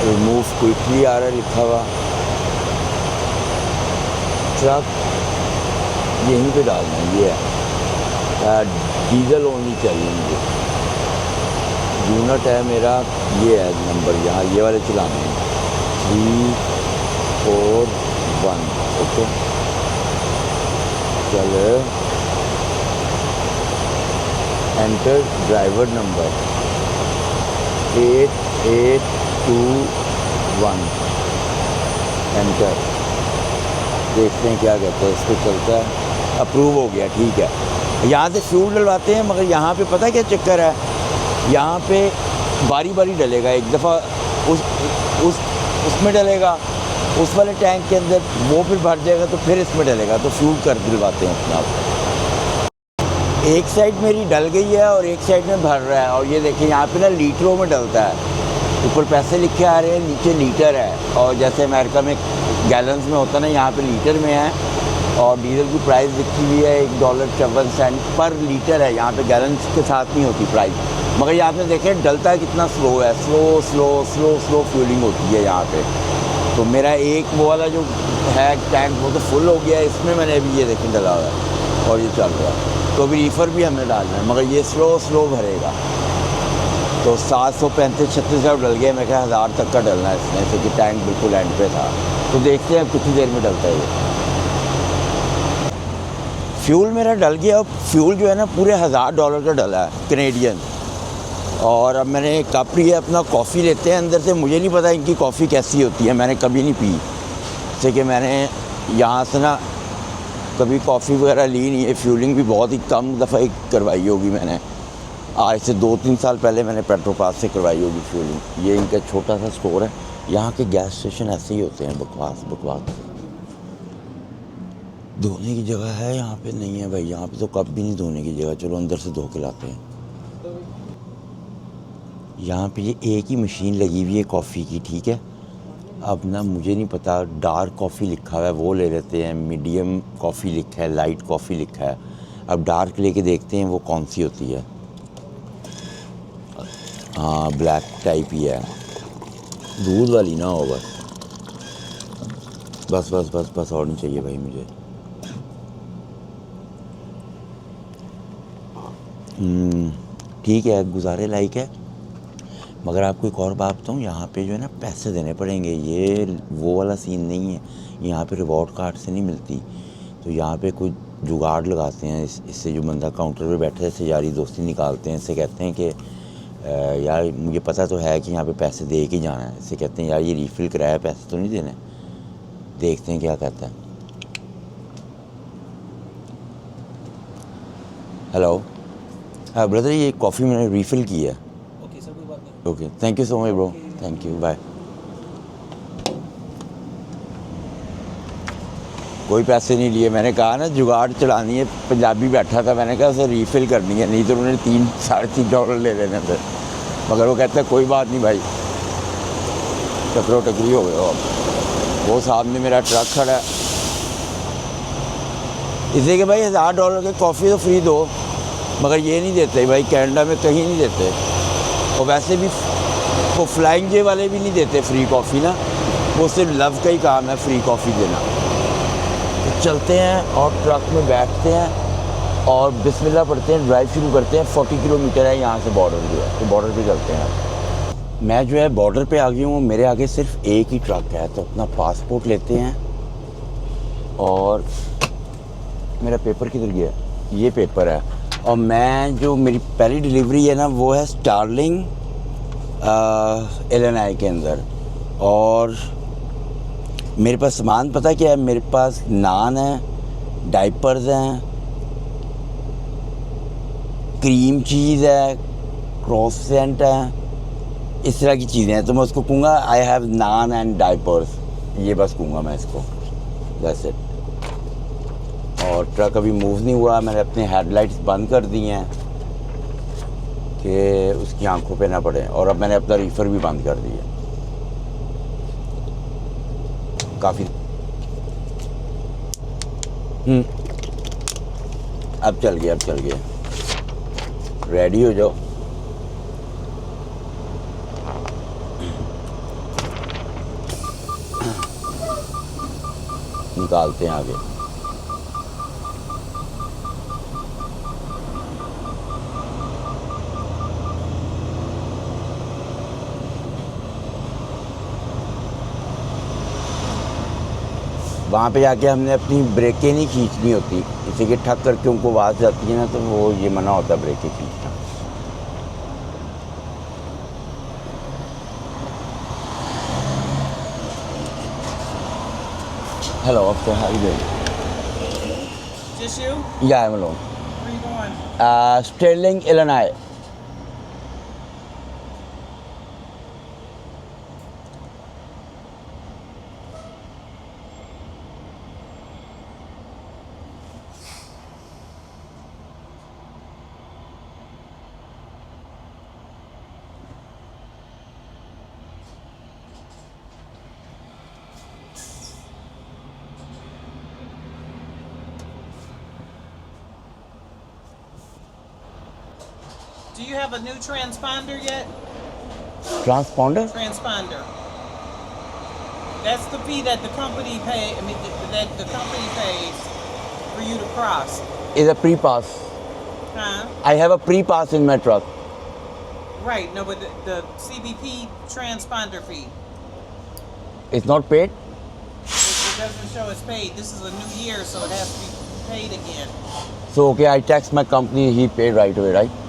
रिमूव क्विकली आ रहा है लिखा हुआ। ट्रक यहीं पे डालना है, ये है डीजल ओनली चाहिए मुझे। यूनिट है मेरा, ये है नंबर, यहाँ ये वाले चलाने हैं 341 ओके। चलो एंटर ड्राइवर नंबर 8821 एंटर। देखते हैं क्या कहते हैं, इस पर चलता है। अप्रूव हो गया, ठीक है। यहाँ से फ्यूल डलवाते हैं, मगर यहाँ पे पता क्या चक्कर है, यहाँ पे बारी बारी डलेगा। एक दफ़ा उस उसमें डलेगा, उस वाले टैंक के अंदर, वो फिर भर जाएगा तो फिर इसमें डलेगा, तो फ्यूल कर दिलवाते हैं अपने आप। एक साइड मेरी डल गई है और एक साइड में भर रहा है। और ये देखिए यहाँ पे ना लीटरों में डलता है, ऊपर पैसे लिखे आ रहे हैं, नीचे लीटर है। और जैसे अमेरिका में गैलन्स में होता है ना, यहाँ पे लीटर में है। और डीजल की प्राइस लिखी हुई है $1.54 पर लीटर है। यहाँ पे गैलन्स के साथ नहीं होती प्राइस, मगर यहाँ पे देखें डलता है कितना स्लो है। स्लो फ्यूलिंग होती है यहाँ पे। तो मेरा एक वो वाला जो है टैंक वो तो फुल हो गया है, इसमें मैंने अभी ये देखें डला हुआ है और ये चल रहा है। तो अभी रीफ़र भी हमें डालना है, मगर ये स्लो भरेगा। तो 735-36 डल गया। मैं क्या 1000 तक का डलना है इसमें से, कि टैंक बिल्कुल एंड पे था। तो देखते हैं कितनी देर में डलता है ये फ्यूल। मेरा डल गया। और फ्यूल जो है ना पूरे $1000 का डला है कैनेडियन। और अब मैंने कप लिया अपना, कॉफ़ी लेते हैं अंदर से। मुझे नहीं पता इनकी कॉफ़ी कैसी होती है, मैंने कभी नहीं पी। जैसे कि मैंने यहाँ से ना कभी कॉफ़ी वगैरह ली नहीं है। फ्यूलिंग भी बहुत ही कम दफ़ा ही करवाई होगी मैंने। आज से 2-3 साल पहले मैंने पेट्रोल पास से करवाई होगी फ्यूलिंग। ये इनका छोटा सा स्टोर है। यहाँ के गैस स्टेशन ऐसे ही होते हैं, बकवास। धोने की जगह है यहाँ पे नहीं है भाई, यहाँ पे तो कप भी नहीं धोने की जगह। चलो अंदर से धो के लाते हैं। यहाँ पे ये एक ही मशीन लगी हुई है कॉफ़ी की, ठीक है। अब ना मुझे नहीं पता, डार्क कॉफ़ी लिखा हुआ है वो ले लेते हैं, मीडियम कॉफ़ी लिखा है, लाइट कॉफ़ी लिखा है। अब डार्क लेके देखते हैं वो कौन सी होती है। हाँ ब्लैक टाइप ही है, दूध वाली ना हो बस और नहीं चाहिए भाई मुझे। ठीक है, गुजारे लायक है। मगर आपको एक और बात बताऊँ, यहाँ पे जो है ना पैसे देने पड़ेंगे। ये वो वाला सीन नहीं है, यहाँ पे रिवॉर्ड कार्ड से नहीं मिलती। तो यहाँ पे कोई जुगाड़ लगाते हैं। इससे जो बंदा काउंटर पे बैठे से यारी दोस्ती निकालते हैं। इससे कहते हैं कि यार मुझे पता तो है कि यहाँ पे पैसे दे के जाना है। इससे कहते हैं यार ये रीफ़िल कराया, पैसे तो नहीं देने। देखते हैं क्या कहता है। हेलो, हाँ ब्रदर, ये कॉफ़ी मैंने रीफ़िल की है। ओके सर, कोई बात नहीं। Okay, thank you so much bro, thank you, bye. कोई पैसे नहीं लिए। मैंने कहा ना जुगाड़ चढ़ानी है। पंजाबी बैठा था, मैंने कहा उसे रीफ़िल करनी है, नहीं तो उन्होंने $3-3.5 ले लेने थे। मगर वो कहता है कोई बात नहीं भाई, टकरो टकरी हो गए हो। अब वो सामने मेरा ट्रक खड़ा है, इसलिए कि भाई $1000 की कॉफ़ी तो फ्री दो। मगर ये नहीं देते भाई, कनाडा में कहीं नहीं देते। और वैसे भी वो फ्लाइंग जे वाले भी नहीं देते फ्री कॉफ़ी ना, वो सिर्फ लव का ही काम है फ्री कॉफ़ी देना। तो चलते हैं और ट्रक में बैठते हैं और बिस्मिल्लाह पढ़ते हैं, ड्राइव शुरू करते हैं। 40 किलोमीटर है यहाँ से बॉर्डर जो है, तो बॉर्डर पे चलते हैं। मैं जो है बॉर्डर पे आ गई हूँ, मेरे आगे सिर्फ एक ही ट्रक है। तो अपना पासपोर्ट लेते हैं। और मेरा पेपर किधर गया? ये पेपर है। और मैं जो मेरी पहली डिलीवरी है ना वो है स्टार्लिंग इलिनॉय के अंदर। और मेरे पास सामान पता क्या है? मेरे पास नान है, डाइपर्स हैं, क्रीम चीज़ है, क्रॉसेंट है, इस तरह की चीज़ें हैं। तो मैं उसको कहूँगा I have naan and diapers, ये बस कहूँगा मैं इसको, दैट्स इट। और ट्रक अभी मूव नहीं हुआ। मैंने अपने हेडलाइट्स बंद कर दी हैं कि उसकी आंखों पे ना पड़े। और अब मैंने अपना रीफ़र भी बंद कर दिया। काफ़ी अब चल गया। रेडी हो जाओ। निकालते हैं आगे। वहाँ पे जाके हमने अपनी ब्रेकें नहीं खींचनी होती, इसी के ठक करके उनको आवाज़ जाती है ना, तो वो ये मना होता है ब्रेकें खींचना। Hello, officer, how are you doing? Just you? Yeah, I'm alone. Where are you going? Sterling, Illinois. Do you have a new transponder yet? Transponder Transponder. That's the fee that the company pay. I mean, that the company pays for you to cross. Is a pre pass Huh? I have a pre pass in my truck Right. No, but the CBP transponder fee. It's not paid It doesn't show it's paid. This is a new year, so it has to be paid again. So okay I text my company he paid right away right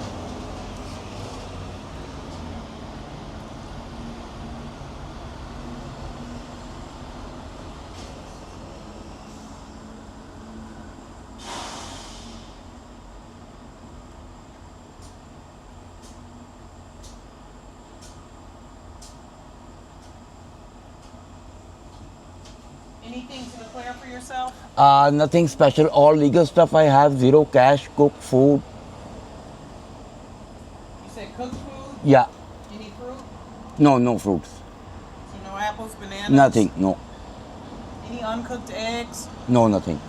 Anything to declare for yourself? Nothing special. All legal stuff I have. Zero cash, cooked food. You said cooked food? Yeah. Any fruit? No, no fruits. So no apples, bananas? Nothing. No. Any uncooked eggs? No, nothing.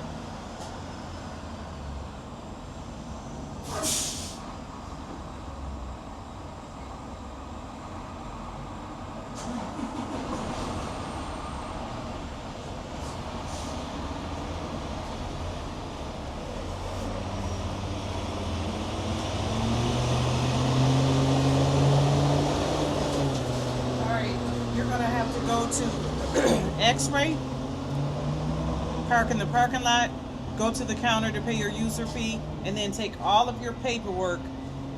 All right, you're gonna have to go to X-ray, park in the parking lot, go to the counter to pay your user fee, and then take all of your paperwork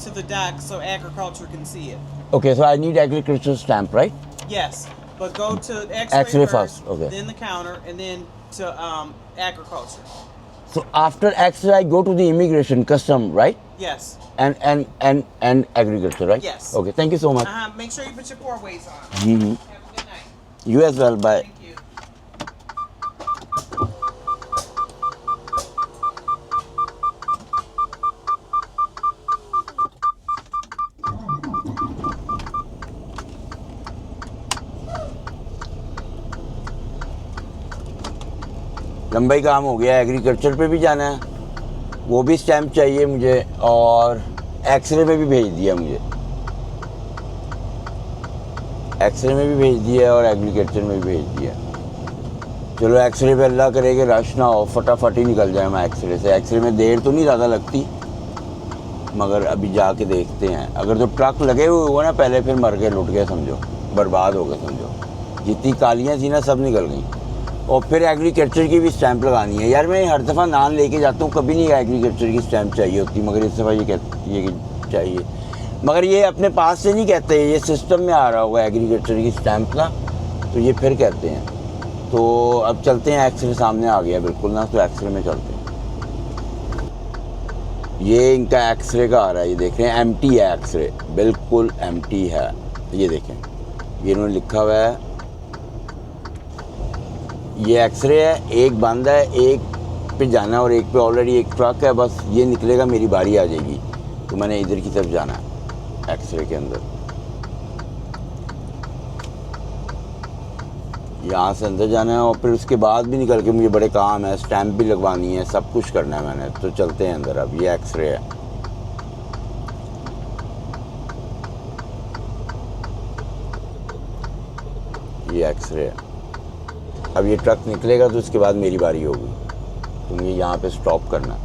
to the dock so agriculture can see it. Okay, so I need agricultural stamp, right? Yes, but go to X-ray, X-ray first, first, okay. then the counter, and then to agriculture. So after X-ray, I go to the immigration, custom, right? Yes. And agriculture, right? Yes. Okay, thank you so much. Make sure you put your four ways on. Mhm. Have a good night. You as well. Bye. Thank you. लंबा ही काम हो गया. Agriculture पे भी जाना है, वो भी स्टैम्प चाहिए मुझे, और एक्सरे में भी भेज दिया मुझे. एक्सरे में भी भेज दिया और एग्रीकल्चर में भी भेज दिया. चलो एक्सरे पे अल्लाह करे कि रश ना हो, फटाफट ही निकल जाए मैं एक्सरे से. एक्सरे में देर तो नहीं ज़्यादा लगती, मगर अभी जाके देखते हैं. अगर तो ट्रक लगे हुए हुआ ना पहले, फिर मर के लुट गए समझो, बर्बाद हो गए समझो. जितनी कालियाँ थी ना सब निकल गई. और फिर एग्रीकल्चर की भी स्टैंप लगानी है. यार मैं हर दफ़ा नान लेके जाता हूँ, कभी नहीं एग्रीकल्चर की स्टैंप चाहिए होती, मगर इस दफ़ा ये चाहिए. मगर ये अपने पास से नहीं कहते, ये सिस्टम में आ रहा होगा एग्रीकल्चर की स्टैंप का, तो ये फिर कहते हैं. तो अब चलते हैं. एक्सरे सामने आ गया बिल्कुल ना, तो एक्सरे में चलते हैं. ये इनका एक्सरे का आ रहा है, ये देख रहे हैं, एम्प्टी है एक्सरे, बिल्कुल एम्प्टी है. ये देखें, ये इन्होंने लिखा हुआ है, ये एक्सरे है. एक बंद है, एक पे जाना और एक पे ऑलरेडी एक ट्रक है. बस ये निकलेगा, मेरी बारी आ जाएगी, तो मैंने इधर की तरफ जाना है एक्सरे के अंदर. यहाँ से अंदर जाना है, और फिर उसके बाद भी निकल के मुझे बड़े काम है, स्टैंप भी लगवानी है, सब कुछ करना है मैंने. तो चलते हैं अंदर. अब ये एक्सरे है. ये एक्सरे है. अब ये ट्रक निकलेगा तो उसके बाद मेरी बारी होगी, तो मुझे यहाँ पे स्टॉप करना है.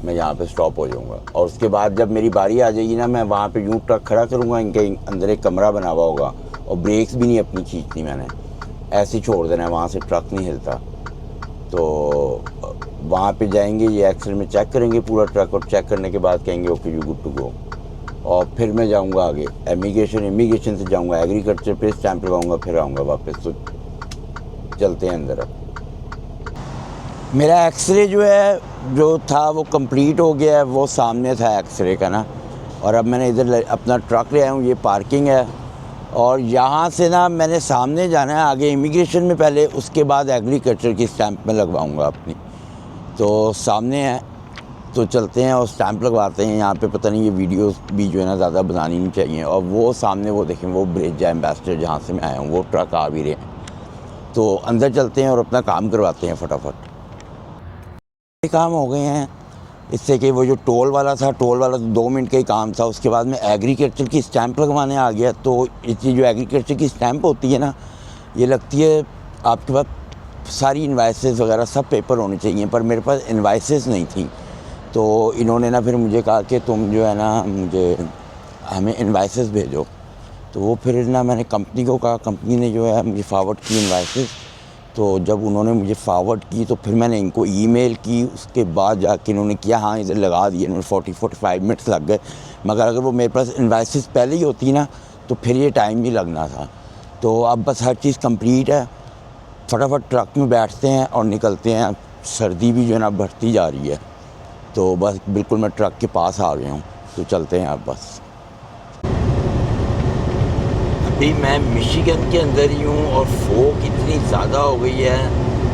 मैं यहाँ पे स्टॉप हो जाऊँगा, और उसके बाद जब मेरी बारी आ जाएगी ना, मैं वहाँ पे यूँ ट्रक खड़ा करूँगा. इनके अंदर एक कमरा बना हुआ होगा, और ब्रेक्स भी नहीं अपनी खींचनी मैंने, ऐसे ही छोड़ देना है, वहाँ से ट्रक नहीं हिलता. तो वहाँ पे जाएंगे, ये एक्सरे में चेक करेंगे पूरा ट्रक, और चेक करने के बाद कहेंगे okay you good to go. और फिर मैं जाऊँगा आगे इमिग्रेशन से जाऊँगा एग्रीकल्चर पे, स्टैंप लगाऊँगा, फिर आऊँगा वापस. तो चलते हैं अंदर. अब मेरा एक्सरे जो है, जो था वो कंप्लीट हो गया है. वो सामने था एक्सरे का ना, और अब मैंने इधर अपना ट्रक ले आया हूँ. ये पार्किंग है, और यहाँ से ना मैंने सामने जाना है आगे इमिग्रेशन में पहले, उसके बाद एग्रीकल्चर की स्टैंप में लगवाऊँगा अपनी. तो सामने है, तो चलते हैं और स्टैंप लगवाते हैं. यहाँ पे पता नहीं, ये वीडियोस भी जो है ना ज़्यादा बनानी नहीं चाहिए. और वो सामने वो देखें, वो ब्रिज है एम्बेसडर जहाँ से मैं आया हूँ, वो ट्रक आ भी रहे हैं. तो अंदर चलते हैं और अपना काम करवाते हैं फटाफट. काम हो गए हैं, इससे कि वो जो टोल वाला था, टोल वाला तो 2 मिनट का ही काम था। उसके बाद में एग्रीकल्चर की स्टैंप लगवाने आ गया। तो इसकी जो एग्रीकल्चर की स्टैंप होती है ना, ये लगती है आपके पास सारी इनवाइसेस वगैरह सब पेपर होने चाहिए, पर मेरे पास इनवाइसेस नहीं थी। तो इन्होंने ना फिर मुझे कहा कि तुम जो है ना हमें इनवाइसेस भेजो। तो वो फिर ना मैंने कंपनी को कहा, कंपनी ने जो है मुझे फॉरवर्ड की इनवाइसेस। तो जब उन्होंने मुझे फॉरवर्ड की तो फिर मैंने इनको ईमेल की। उसके बाद जाके इन्होंने किया, हाँ इधर लगा दिए। इन्होंने 40-45 मिनट्स लग गए, मगर अगर वो मेरे पास इनवाइसेस पहले ही होती ना तो फिर ये टाइम भी लगना था। तो अब बस हर चीज़ कंप्लीट है, फटाफट ट्रक में बैठते हैं और निकलते हैं। सर्दी भी जो है ना बढ़ती जा रही है, तो बस बिल्कुल मैं ट्रक के पास आ गया हूँ, तो चलते हैं अब बस। अभी मैं मिशिगन के अंदर ही हूँ और फोग इतनी ज़्यादा हो गई है,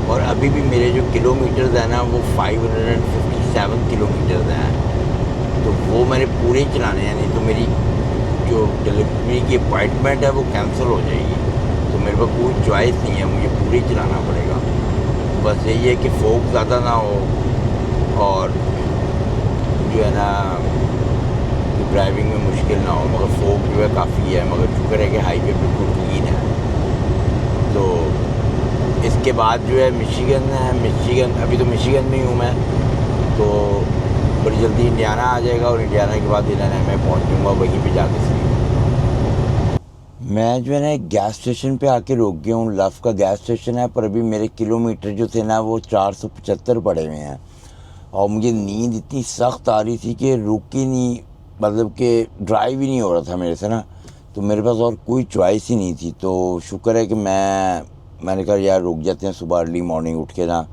और अभी भी मेरे जो किलोमीटर्स हैं ना वो 557 किलोमीटर्स हैं। तो वो मैंने पूरे ही चलाने हैं, नहीं तो मेरी जो डिलीवरी की अपॉइंटमेंट है वो कैंसिल हो जाएगी। तो मेरे पास कोई चॉइस नहीं है, मुझे पूरे ही चलाना पड़ेगा। तो बस यही है कि फोग ज़्यादा ना हो और जो है ना ड्राइविंग में मुश्किल ना हो। मगर फोग जो है काफ़ी है, मगर शुक्र है कि हाईवे बिल्कुल क्लीन है। तो इसके बाद जो है मिशिगन है। मिशिगन अभी तो मिशिगन में ही हूँ मैं, तो बड़ी जल्दी इंडियाना आ जाएगा और इंडियाना के बाद इलाना मैं पहुँच जाऊँगा, वहीं पे जाके स्लीप। मैं जो है ना एक गैस स्टेशन पे आके रुक गया हूँ। लव का गैस स्टेशन है, पर अभी मेरे किलोमीटर जो थे ना वो 475 पड़े हुए हैं, और मुझे नींद इतनी सख्त आ रही थी कि रुक ही नहीं, मतलब कि ड्राइव ही नहीं हो रहा था मेरे से ना। तो मेरे पास और कोई चॉइस ही नहीं थी। तो शुक्र है कि मैंने कहा यार रुक जाते हैं, सुबह अर्ली मॉर्निंग उठ के ना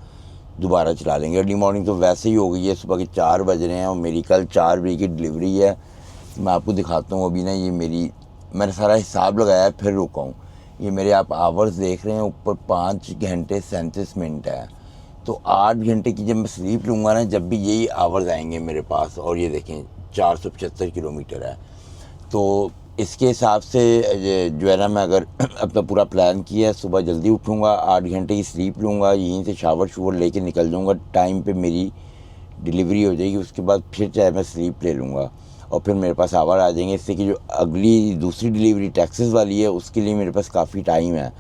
दोबारा चला लेंगे। अर्ली मॉर्निंग तो वैसे ही हो गई है, सुबह के 4 बज रहे हैं और मेरी कल 4 बजे की डिलीवरी है। मैं आपको दिखाता हूँ अभी ना, ये मैंने सारा हिसाब लगाया है फिर रुका हूँ। ये मेरे आप आवर्स देख रहे हैं ऊपर, 5 घंटे 37 मिनट है। तो 8 घंटे की जब मैं स्लीप लूँगा ना, जब भी यही आवर्स आएंगे मेरे पास। और ये देखें 475 किलोमीटर है। तो इसके हिसाब से जो है ना, मैं अगर अपना पूरा प्लान किया है, सुबह जल्दी उठूँगा, 8 घंटे की स्लीप लूँगा, यहीं से शावर शूवर लेके निकल जाऊँगा, टाइम पे मेरी डिलीवरी हो जाएगी। उसके बाद फिर चाहे मैं स्लीप ले लूँगा और फिर मेरे पास आवर आ जाएंगे। इससे कि जो अगली दूसरी डिलीवरी टेक्सास वाली है उसके लिए मेरे पास काफ़ी टाइम है।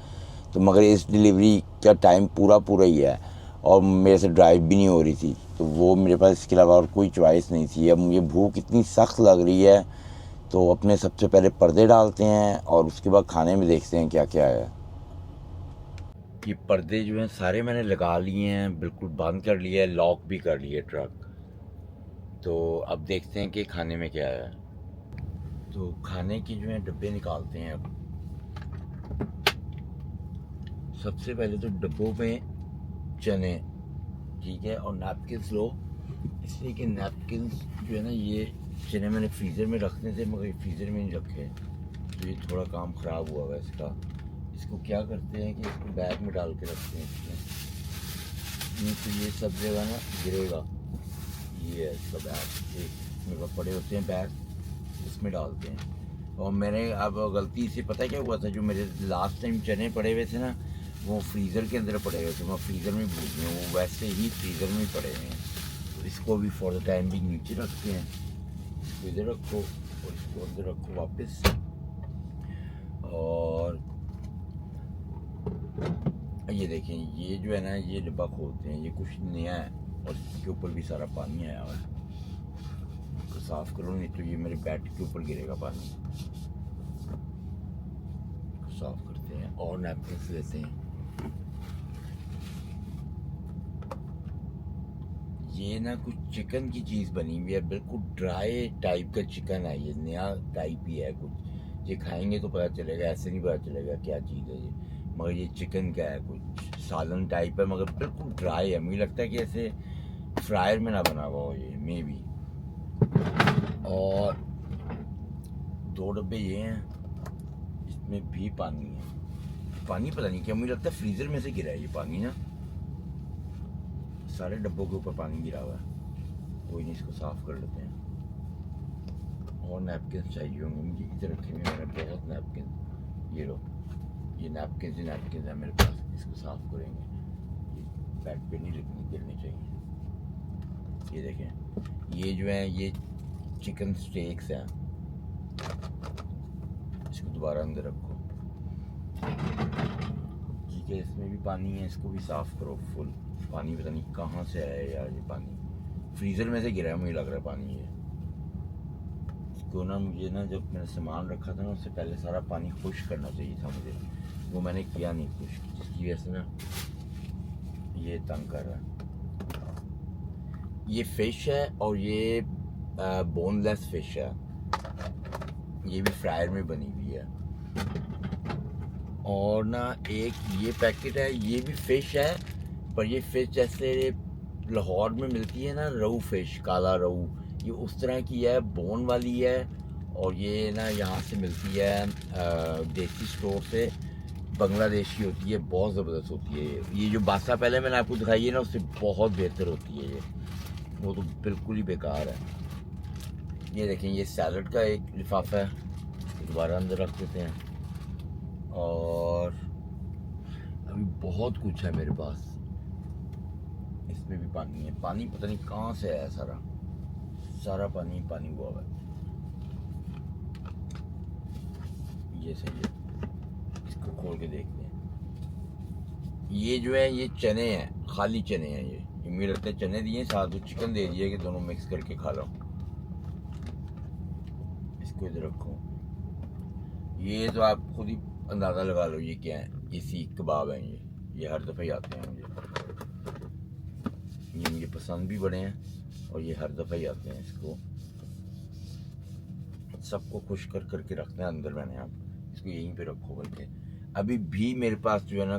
तो मगर इस डिलीवरी का टाइम पूरा ही है, और मेरे से ड्राइव भी नहीं हो रही थी। तो वो मेरे पास इसके अलावा और कोई चॉइस नहीं थी। अब मुझे भूख इतनी सख्त लग रही है, तो अपने सबसे पहले पर्दे डालते हैं और उसके बाद खाने में देखते हैं क्या क्या है। ये पर्दे जो हैं सारे मैंने लगा लिए हैं, बिल्कुल बंद कर लिया है, लॉक भी कर लिया ट्रक। तो अब देखते हैं कि खाने में क्या है। तो खाने की जो है डब्बे निकालते हैं। अब सबसे पहले तो डब्बों में चने, ठीक है, और नैपकिन्स लो, इसलिए कि नैपकिन्स जो है ना, ये चने मैंने फ्रीज़र में रखने थे मगर फ्रीज़र में नहीं रखे, तो ये थोड़ा काम ख़राब हुआ है इसका। इसको क्या करते हैं कि इसको बैग में डाल के रखते हैं इसमें, नहीं तो ये सब जगह ना गिरेगा। ये है इसका बैग, ये मेरे पास पड़े होते हैं बैग, इसमें डालते हैं। और मैंने अब गलती से, पता क्या हुआ था, जो मेरे लास्ट टाइम चने पड़े हुए थे ना वो फ्रीज़र के अंदर पड़े हुए थे, मैं फ्रीज़र में भूल गया, वो वैसे ही फ्रीज़र में पड़े हुए हैं। तो इसको भी फॉर द टाइम भी नीचे रखते हैं, इसको इधर रखो और इसको अंदर रखो वापस। और ये देखें, ये जो है ना, ये डिब्बा खोलते हैं, ये कुछ नया है और इसके ऊपर भी सारा पानी आया हुआ है। इसको साफ़ करो, नहीं तो ये मेरे बैट के ऊपर गिरेगा पानी। इसको साफ़ करते हैं और नैपकिन्स लेते हैं। ये ना कुछ चिकन की चीज़ बनी हुई है, बिल्कुल ड्राई टाइप का चिकन है, ये नया टाइप ही है कुछ। ये खाएंगे तो पता चलेगा, ऐसे नहीं पता चलेगा क्या चीज़ है ये। मगर ये चिकन का है, कुछ सालन टाइप है, मगर बिल्कुल ड्राई है। मुझे लगता है कि ऐसे फ्रायर में ना बना हुआ हो ये, मे बी। और 2 डब्बे ये हैं, इसमें भी पानी है। पानी पता नहीं क्या, मुझे लगता है फ्रीज़र में से गिरा है ये पानी ना, सारे डब्बों के ऊपर पानी गिरा हुआ है। कोई नहीं, इसको साफ़ कर लेते हैं। और नैपकिन चाहिए होंगे मुझे, इधर रखे हुए मैंने बहुत नैपकिन। ये लो, ये नैपकिन है मेरे पास, इसको साफ़ करेंगे। ये बेड पे नहीं गिरनी चाहिए। ये देखें, ये जो है ये चिकन स्टेक्स हैं। इसको दोबारा अंदर रखो, ठीक है। इसमें भी पानी है, इसको भी साफ़ करो फुल। पानी पता नहीं कहाँ से आया है यार, ये पानी फ्रीज़र में से गिरा है, मुझे लग रहा है पानी ये। इसको ना मुझे ना जब मैंने सामान रखा था ना उससे पहले सारा पानी खुश्क करना चाहिए था मुझे, वो मैंने किया नहीं खुश्क, जिसकी वजह से ना ये तंग कर रहा है। ये फ़िश है और ये बोनलेस फ़िश है, ये भी फ्रायर में बनी हुई है। और ना एक ये पैकेट है, ये भी फ़िश है, पर ये फ़िश जैसे लाहौर में मिलती है ना रहू फ़िश, काला रहू, ये उस तरह की है, बोन वाली है। और ये ना यहाँ से मिलती है देसी स्टोर से, बांग्लादेशी होती है, बहुत ज़बरदस्त होती है। ये जो बासा पहले मैंने आपको दिखाई है ना, उससे बहुत बेहतर होती है ये, वो तो बिल्कुल ही बेकार है। ये देखें, ये सैलड का एक लिफाफा है, दोबारा अंदर रख देते हैं। और अभी बहुत कुछ है मेरे पास, इसमें भी पानी है। पानी पता नहीं कहाँ से आया, सारा पानी पानी हुआ है। ये सही है, इसको खोल के देखते हैं। ये जो है ये चने हैं, खाली चने हैं ये मुझे लगता है चने दिए, साथ में चिकन दे दिए कि दोनों मिक्स करके खा लो। इसको इधर रखो। ये तो आप खुद ही अंदाज़ा लगा लो ये क्या है, ये सीख कबाब हैं। ये हर दफ़ा ही आते हैं मुझे, ये मुझे पसंद भी बड़े हैं और ये हर दफ़ा ही आते हैं। इसको सबको खुश करके रखना है अंदर। मैंने आप इसको यहीं पे रखो करके। अभी भी मेरे पास जो है ना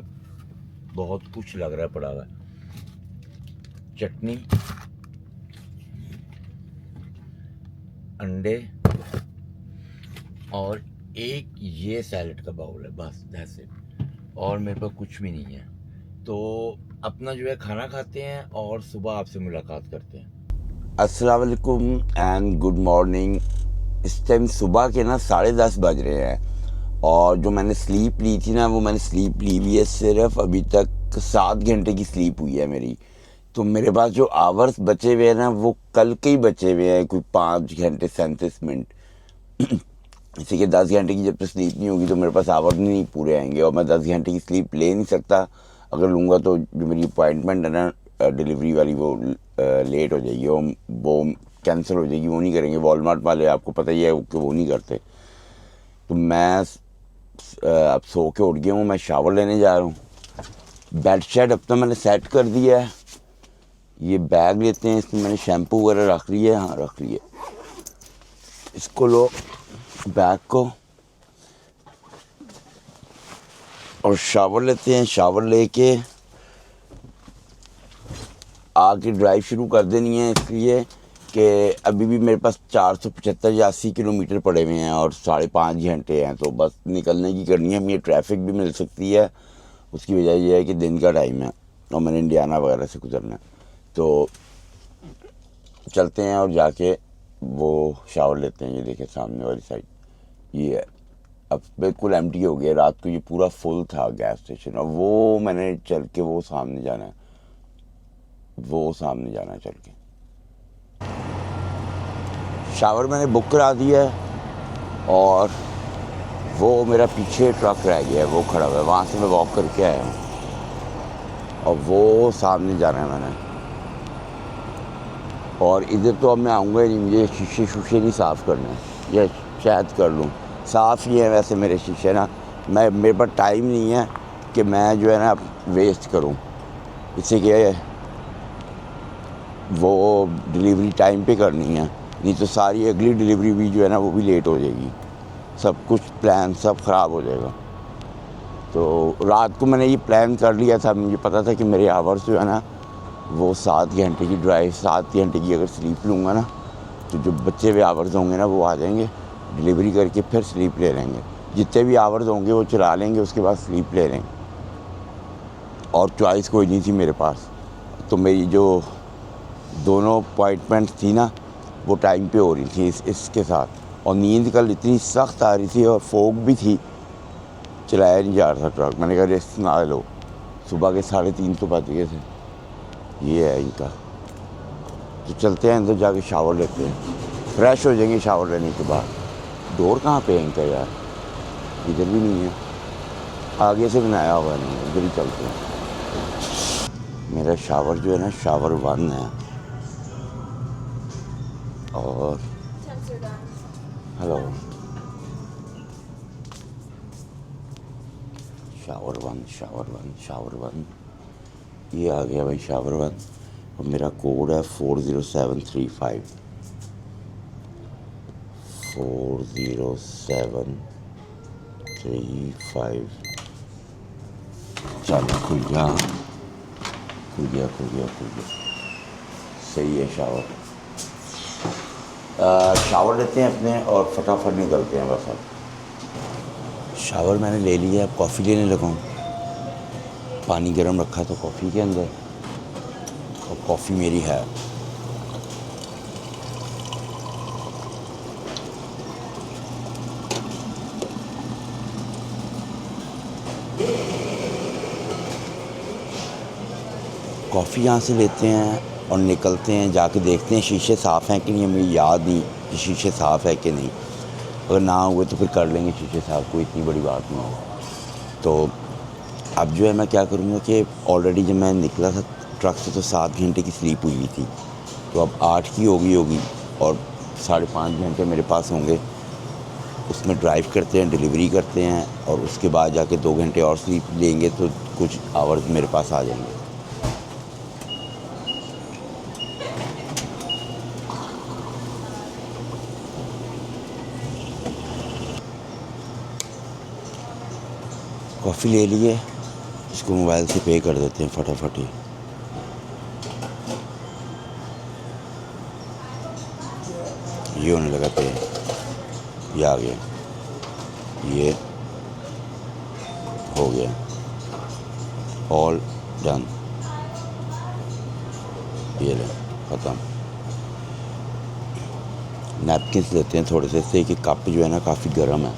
बहुत कुछ लग रहा है पड़ा हुआ है। चटनी, अंडे और एक ये सैलेड का बाउल है, बस दैट्स इट। और मेरे पास कुछ भी नहीं है। तो अपना जो है खाना खाते हैं और सुबह आपसे मुलाकात करते हैं। अस्सलाम वालेकुम एंड गुड मॉर्निंग। इस टाइम सुबह के ना 10:30 बज रहे हैं और जो मैंने स्लीप ली थी ना, वो मैंने स्लीप ली हुई है सिर्फ अभी तक 7 घंटे की स्लीप हुई है मेरी। तो मेरे पास जो आवर्स बचे हुए हैं ना, वो कल के ही बचे हुए हैं, कोई 5 घंटे 37 मिनट। इसी के 10 घंटे की जब तक स्लीप नहीं होगी तो मेरे पास आवर नहीं पूरे आएंगे और मैं 10 घंटे की स्लीप ले नहीं सकता। अगर लूँगा तो जो मेरी अपॉइंटमेंट है ना डिलीवरी वाली, वो लेट हो जाएगी, वो कैंसिल हो जाएगी, वो नहीं करेंगे। वॉलमार्ट वाले आपको पता ही है कि वो नहीं करते। तो मैं अब सो के उठ गया हूँ, मैं शावर लेने जा रहा हूँ। बेड शेड अब तो मैंने सेट कर दिया है। ये बैग लेते हैं, इसमें मैंने शैम्पू वगैरह रख लिया है, हाँ रख लिया। इसको लो बैग को और शावर लेते हैं। शावर लेके आके ड्राइव शुरू कर देनी है, इसलिए कि अभी भी मेरे पास 475 या 80 किलोमीटर पड़े हुए हैं और 5.5 घंटे हैं। तो बस निकलने की करनी है। मुझे ट्रैफिक भी मिल सकती है, उसकी वजह यह है कि दिन का टाइम है और मैंने इंडियाना वगैरह से गुजरना है। तो चलते हैं और जाके वो शावर लेते हैं। ये देखें सामने वाली साइड ये है, अब बिल्कुल एम्प्टी हो गया। रात को ये पूरा फुल था गैस स्टेशन, और वो मैंने चल के वो सामने जाना है, चल के। शावर मैंने बुक करा दिया है और वो मेरा पीछे ट्रक रह गया है, वो खड़ा हुआ है, वहाँ से मैं वॉक करके आया हूँ और वो सामने जाना है मैंने। और इधर तो अब मैं आऊँगा ही नहीं, मुझे शीशे नहीं साफ़ करने, या शायद कर लूँ। साफ़ ही है वैसे मेरे शीशे ना, मेरे पास टाइम नहीं है कि मैं जो है ना वेस्ट करूँ। इससे क्या है, वो डिलीवरी टाइम पे करनी है, नहीं तो सारी अगली डिलीवरी भी जो है ना वो भी लेट हो जाएगी। सब कुछ प्लान सब ख़राब हो जाएगा। तो रात को मैंने ये प्लान कर लिया था, मुझे पता था कि मेरे आवर्स जो है ना वो 7 घंटे की ड्राइव, 7 घंटे की अगर स्लीप लूँगा ना तो जो बच्चे हुए आवर्स होंगे ना वो आ जाएंगे, डिलीवरी करके फिर स्लीप ले लेंगे। जितने भी आवर्स होंगे वो चला लेंगे, उसके बाद स्लीप ले लेंगे। और चॉइस कोई नहीं थी मेरे पास। तो मेरी जो दोनों अपॉइंटमेंट्स थी ना वो टाइम पे हो रही थी इसके साथ, और नींद कल इतनी सख्त आ रही थी और फोग भी थी, चलाया नहीं जा रहा था ट्रक। मैंने कहा रेस्ट ना लो, सुबह के 3:30 तो बज गए थे। ये है इनका। तो चलते हैं अंदर जाके शावर लेते हैं, फ्रेश हो जाएंगे शावर लेने के बाद। डोर कहाँ पे है इनका यार? इधर भी नहीं है, आगे से बनाया हुआ नहीं है, इधर ही चलते हैं। मेरा शावर जो है ना, शावर 1 है। और हेलो, शावर 1 ये आ गया भाई शावर 1। और मेरा कोड है 40735 40735। चलो खुल गया। सही है शावर। शावर लेते हैं अपने और फटाफट निकलते हैं बस। अब शावर मैंने ले लिया, अब कॉफ़ी लेने लगा हूँ। पानी गर्म रखा था कॉफ़ी के अंदर और कॉफ़ी मेरी है। कॉफ़ी यहाँ से लेते हैं और निकलते हैं, जाके देखते हैं शीशे साफ़ हैं कि नहीं। हमें याद नहीं कि शीशे साफ़ है कि नहीं, अगर ना हुए तो फिर कर लेंगे शीशे साफ़, कोई इतनी बड़ी बात नहीं है। तो अब जो है मैं क्या करूँगा कि ऑलरेडी जब मैं निकला था ट्रक से तो 7 घंटे की स्लीप हुई थी, तो अब 8 की होगी और 5.5 घंटे मेरे पास होंगे। उसमें ड्राइव करते हैं, डिलीवरी करते हैं और उसके बाद जाके 2 घंटे और स्लीप लेंगे तो कुछ आवर्स मेरे पास आ जाएंगे। कॉफ़ी ले लिए, इसको मोबाइल से पे कर देते हैं फटाफट ही। ये होने लगा पे, ये आ गया, ये हो गया, ऑल डन। ये ले ख़त्म। नैपकिन्स लेते हैं थोड़े से कि कप जो है ना काफ़ी गर्म है।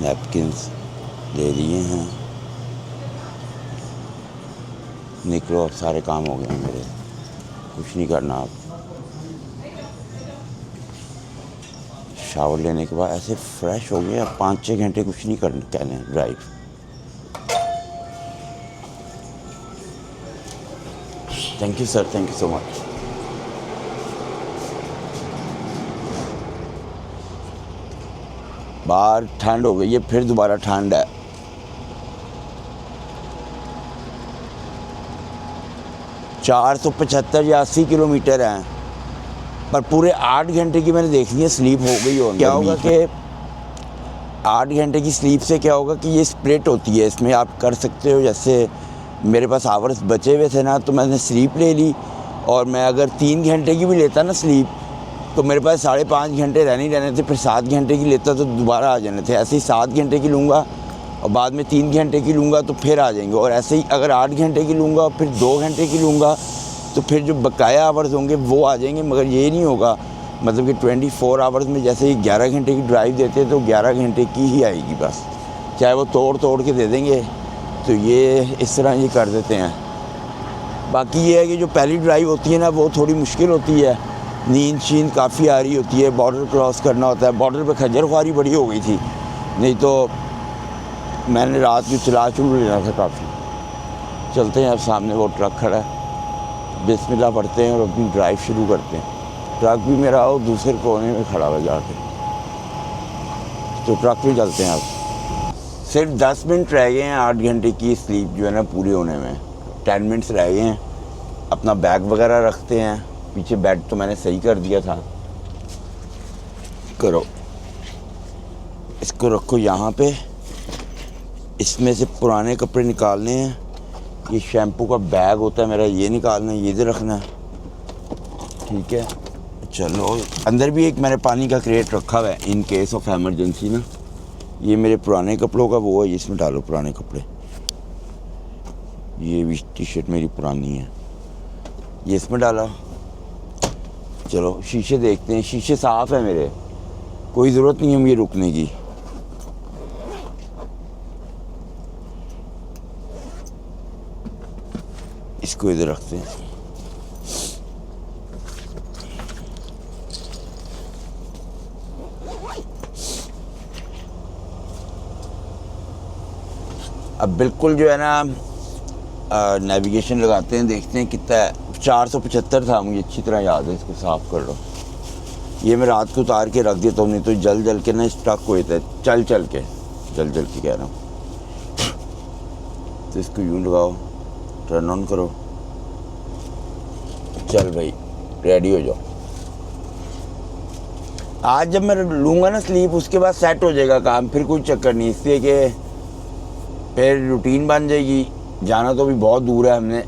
नैपकिन्स ले लिए हैं। निकलो, अब सारे काम हो गए हैं मेरे, कुछ नहीं करना अब। शावर लेने के बाद ऐसे फ्रेश हो गए। अब 5-6 घंटे कुछ नहीं करना drive. Thank you sir, thank you so much. बाहर ठंड हो गई है, फिर दोबारा ठंड है। चार 475 या 80 किलोमीटर हैं, पर पूरे 8 घंटे की मैंने देख ली है स्लीप हो गई हो। क्या होगा कि 8 घंटे की स्लीप से क्या होगा कि ये स्प्लिट होती है, इसमें आप कर सकते हो। जैसे मेरे पास आवर्स बचे हुए थे ना, तो मैंने स्लीप ले ली, और मैं अगर 3 घंटे की भी लेता ना स्लीप, तो मेरे पास 5.5 घंटे रहने थे। फिर 7 घंटे की लेता तो दोबारा आ जाने थे। ऐसे ही 7 घंटे की लूँगा और बाद में 3 घंटे की लूँगा तो फिर आ जाएंगे। और ऐसे ही अगर 8 घंटे की लूँगा और फिर 2 घंटे की लूँगा तो फिर जो बकाया आवर्स होंगे वो आ जाएंगे। मगर ये नहीं होगा, मतलब कि 24 आवर्स में जैसे ही 11 घंटे की ड्राइव देते हैं तो 11 घंटे की ही आएगी बस, चाहे वो तोड़ के दे देंगे। तो ये इस तरह ये कर देते हैं। बाकी ये है कि जो पहली ड्राइव होती है ना, वो थोड़ी मुश्किल होती है, नींद काफ़ी आ रही होती है, बॉर्डर क्रॉस करना होता है। बॉर्डर पे खज्जर ख्वारी बड़ी हो गई थी, नहीं तो मैंने रात की चला शुरू लेना था काफ़ी। चलते हैं, अब सामने वो ट्रक खड़ा है, बिस्मिल्लाह पढ़ते हैं और अपनी ड्राइव शुरू करते हैं। ट्रक भी मेरा वो दूसरे कोने में खड़ा हुआ जाके, तो ट्रक भी चलते हैं। अब सिर्फ 10 मिनट रह गए हैं 8 घंटे की स्लीप जो है ना पूरी होने में। 10 मिनट्स रह गए हैं। अपना बैग वगैरह रखते हैं, पीछे बेड तो मैंने सही कर दिया था। करो, इसको रखो यहाँ पे। इसमें से पुराने कपड़े निकालने हैं। ये शैम्पू का बैग होता है मेरा, ये निकालना है, ये इधर रखना है। ठीक है, चलो। अंदर भी एक मैंने पानी का क्रेट रखा हुआ है इन केस ऑफ एमरजेंसी ना। ये मेरे पुराने कपड़ों का वो है, इसमें डालो पुराने कपड़े। ये भी टी शर्ट मेरी पुरानी है, ये इसमें डाला। चलो शीशे देखते हैं, शीशे साफ़ है मेरे, कोई ज़रूरत नहीं है मुझे रुकने की। इसको इधर रखते हैं। अब बिल्कुल जो है ना नेविगेशन लगाते हैं, देखते हैं कितना है। 475 था, मुझे अच्छी तरह याद है। इसको साफ़ कर लो। ये मैं रात को उतार के रख देता हूँ, नहीं तो जल जल के ना स्टक हो जाता है, जल के कह रहा हूँ। तो इसको यूँ लगाओ, टर्न ऑन करो, चल भाई रेडी हो जाओ। आज जब मैं लूँगा ना स्लीप, उसके बाद सेट हो जाएगा काम, फिर कोई चक्कर नहीं। इसलिए कि फिर रूटीन बन जाएगी। जाना तो भी बहुत दूर है हमने,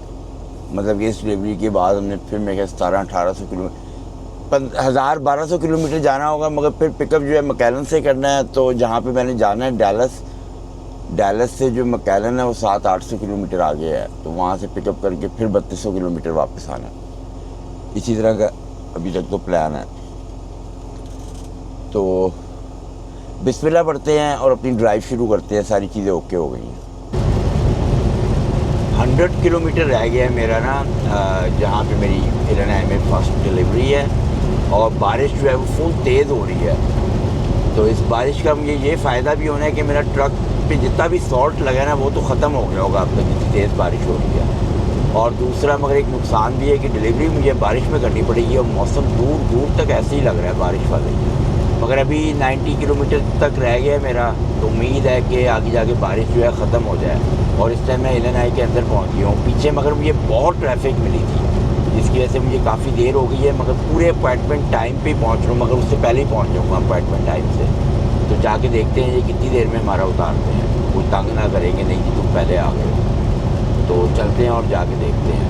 मतलब कि इस डिलीवरी के बाद हमने फिर मैं क्या 1700-1800 किलोमीटर 1000-1200 किलोमीटर जाना होगा। मगर फिर पिकअप जो है मैकएलन से करना है। तो जहाँ पे मैंने जाना है डैलस से जो मैकएलन है वो 700-800 किलोमीटर आगे है। तो वहाँ से पिकअप करके फिर 3200 किलोमीटर वापस आना है। इसी तरह का अभी तक तो प्लान है। तो बिस्मिल्लाह पढ़ते हैं और अपनी ड्राइव शुरू करते हैं। सारी चीज़ें ओके हो गई हैं। 100 किलोमीटर रह गया है मेरा ना, जहाँ पे मेरी इलेनाई में फर्स्ट डिलीवरी है। और बारिश जो है वो फुल तेज़ हो रही है। तो इस बारिश का मुझे ये फ़ायदा भी होना है कि मेरा ट्रक पे जितना भी सॉल्ट लगा है ना वो तो ख़त्म हो गया होगा अब तक, जितनी तेज़ बारिश हो रही है। और दूसरा मगर एक नुकसान भी है कि डिलीवरी मुझे बारिश में करनी पड़ेगी और मौसम दूर दूर तक ऐसे ही लग रहा है बारिश वाले। मगर अभी 90 किलोमीटर तक रह गया है मेरा। तो उम्मीद है कि आगे जाके बारिश जो है ख़त्म हो जाए। और इस टाइम मैं इलेनाई के अंदर पहुँच गया हूँ। पीछे मगर मुझे बहुत ट्रैफिक मिली थी, जिसकी वजह से मुझे काफ़ी देर हो गई है। मगर पूरे अपॉइंटमेंट टाइम पे पहुँच रहा हूँ, मगर उससे पहले ही पहुँच जाऊँगा अपॉइंटमेंट टाइम से। तो जाके देखते हैं ये कितनी देर में हमारा उतारते हैं। कोई तंग ना करेंगे, नहीं कि तुम पहले आ गए। तो चलते हैं और जाके देखते हैं।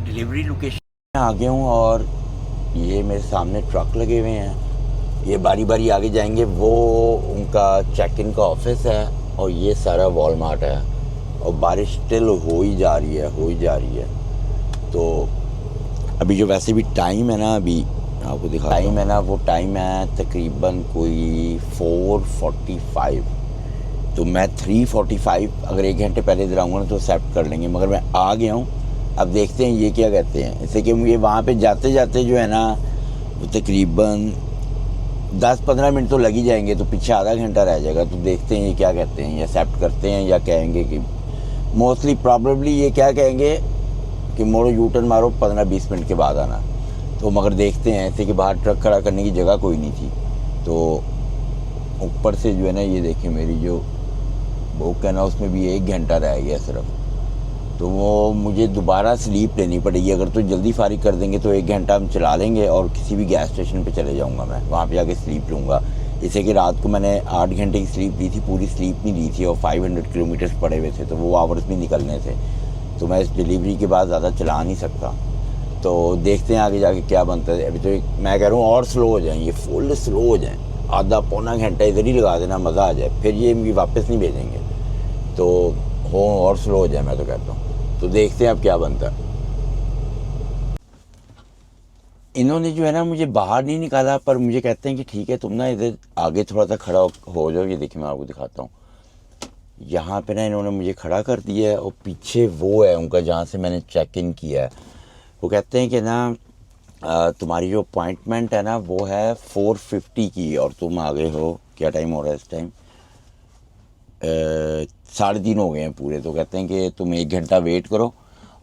डिलीवरी लोकेशन में आ गया हूँ और ये मेरे सामने ट्रक लगे हुए हैं। ये बारी बारी आगे जाएंगे। वो उनका चेक इन का ऑफिस है और ये सारा वॉलमार्ट है। और बारिश स्टिल हो ही जा रही है। तो अभी जो वैसे भी टाइम है ना, अभी आपको दिखा टाइम है ना, वो टाइम है तकरीबन कोई 4:45। तो मैं 3:45 अगर 1 घंटे पहले इधर आऊँगा ना तो एक्सेप्ट कर लेंगे। मगर मैं आ गया हूँ। अब देखते हैं ये क्या कहते हैं। इससे कि मुझे वहाँ पे जाते जाते जो है ना वो तकरीबन 10-15 मिनट तो लग ही जाएंगे। तो पीछे आधा घंटा रह जाएगा। तो देखते हैं ये क्या कहते हैं, ये एक्सेप्ट करते हैं या कहेंगे कि मोस्टली प्रॉबेबली ये क्या कहेंगे कि मोड़ो यू टर्न मारो 15-20 मिनट के बाद आना। तो मगर देखते हैं। ऐसे कि बाहर ट्रक खड़ा करने की जगह कोई नहीं थी। तो ऊपर से जो है ना ये देखें मेरी जो बुक है ना उसमें भी 1 घंटा रह गया सिर्फ। तो वो मुझे दोबारा स्लीप लेनी पड़ेगी। अगर तो जल्दी फारिग कर देंगे तो 1 घंटा हम चला लेंगे और किसी भी गैस स्टेशन पे चले जाऊंगा मैं, वहाँ पे जाके स्लीप लूँगा। जैसे कि रात को मैंने 8 घंटे की स्लीप ली थी, पूरी स्लीप नहीं ली थी और 500 किलोमीटर्स पड़े हुए थे। तो वो आवर्स भी निकलने थे। तो मैं इस डिलीवरी के बाद ज़्यादा चला नहीं सकता। तो देखते हैं आगे जाके क्या बनता है। अभी तो मैं कह रहा हूँ और स्लो हो जाएँ, ये फुल स्लो हो जाएँ। आधा पौना घंटा इधर ही लगा देना, मज़ा आ जाए। फिर ये मुझे वापस नहीं भेजेंगे। तो हो और स्लो हो जाए, मैं तो कहता हूँ। तो देखते हैं अब क्या बनता है। इन्होंने जो है ना मुझे बाहर नहीं निकाला, पर मुझे कहते हैं कि ठीक है तुम ना इधर आगे थोड़ा सा खड़ा हो जाओ। ये देखिए मैं आपको दिखाता हूँ। यहाँ पे ना इन्होंने मुझे खड़ा कर दिया है और पीछे वो है उनका जहाँ से मैंने चेक इन किया है। वो कहते हैं कि ना तुम्हारी जो अपॉइंटमेंट है ना वो है 4:50 की और तुम आ गए हो, क्या टाइम हो रहा है इस टाइम, 3:30 हो गए हैं पूरे। तो कहते हैं कि तुम 1 घंटा वेट करो।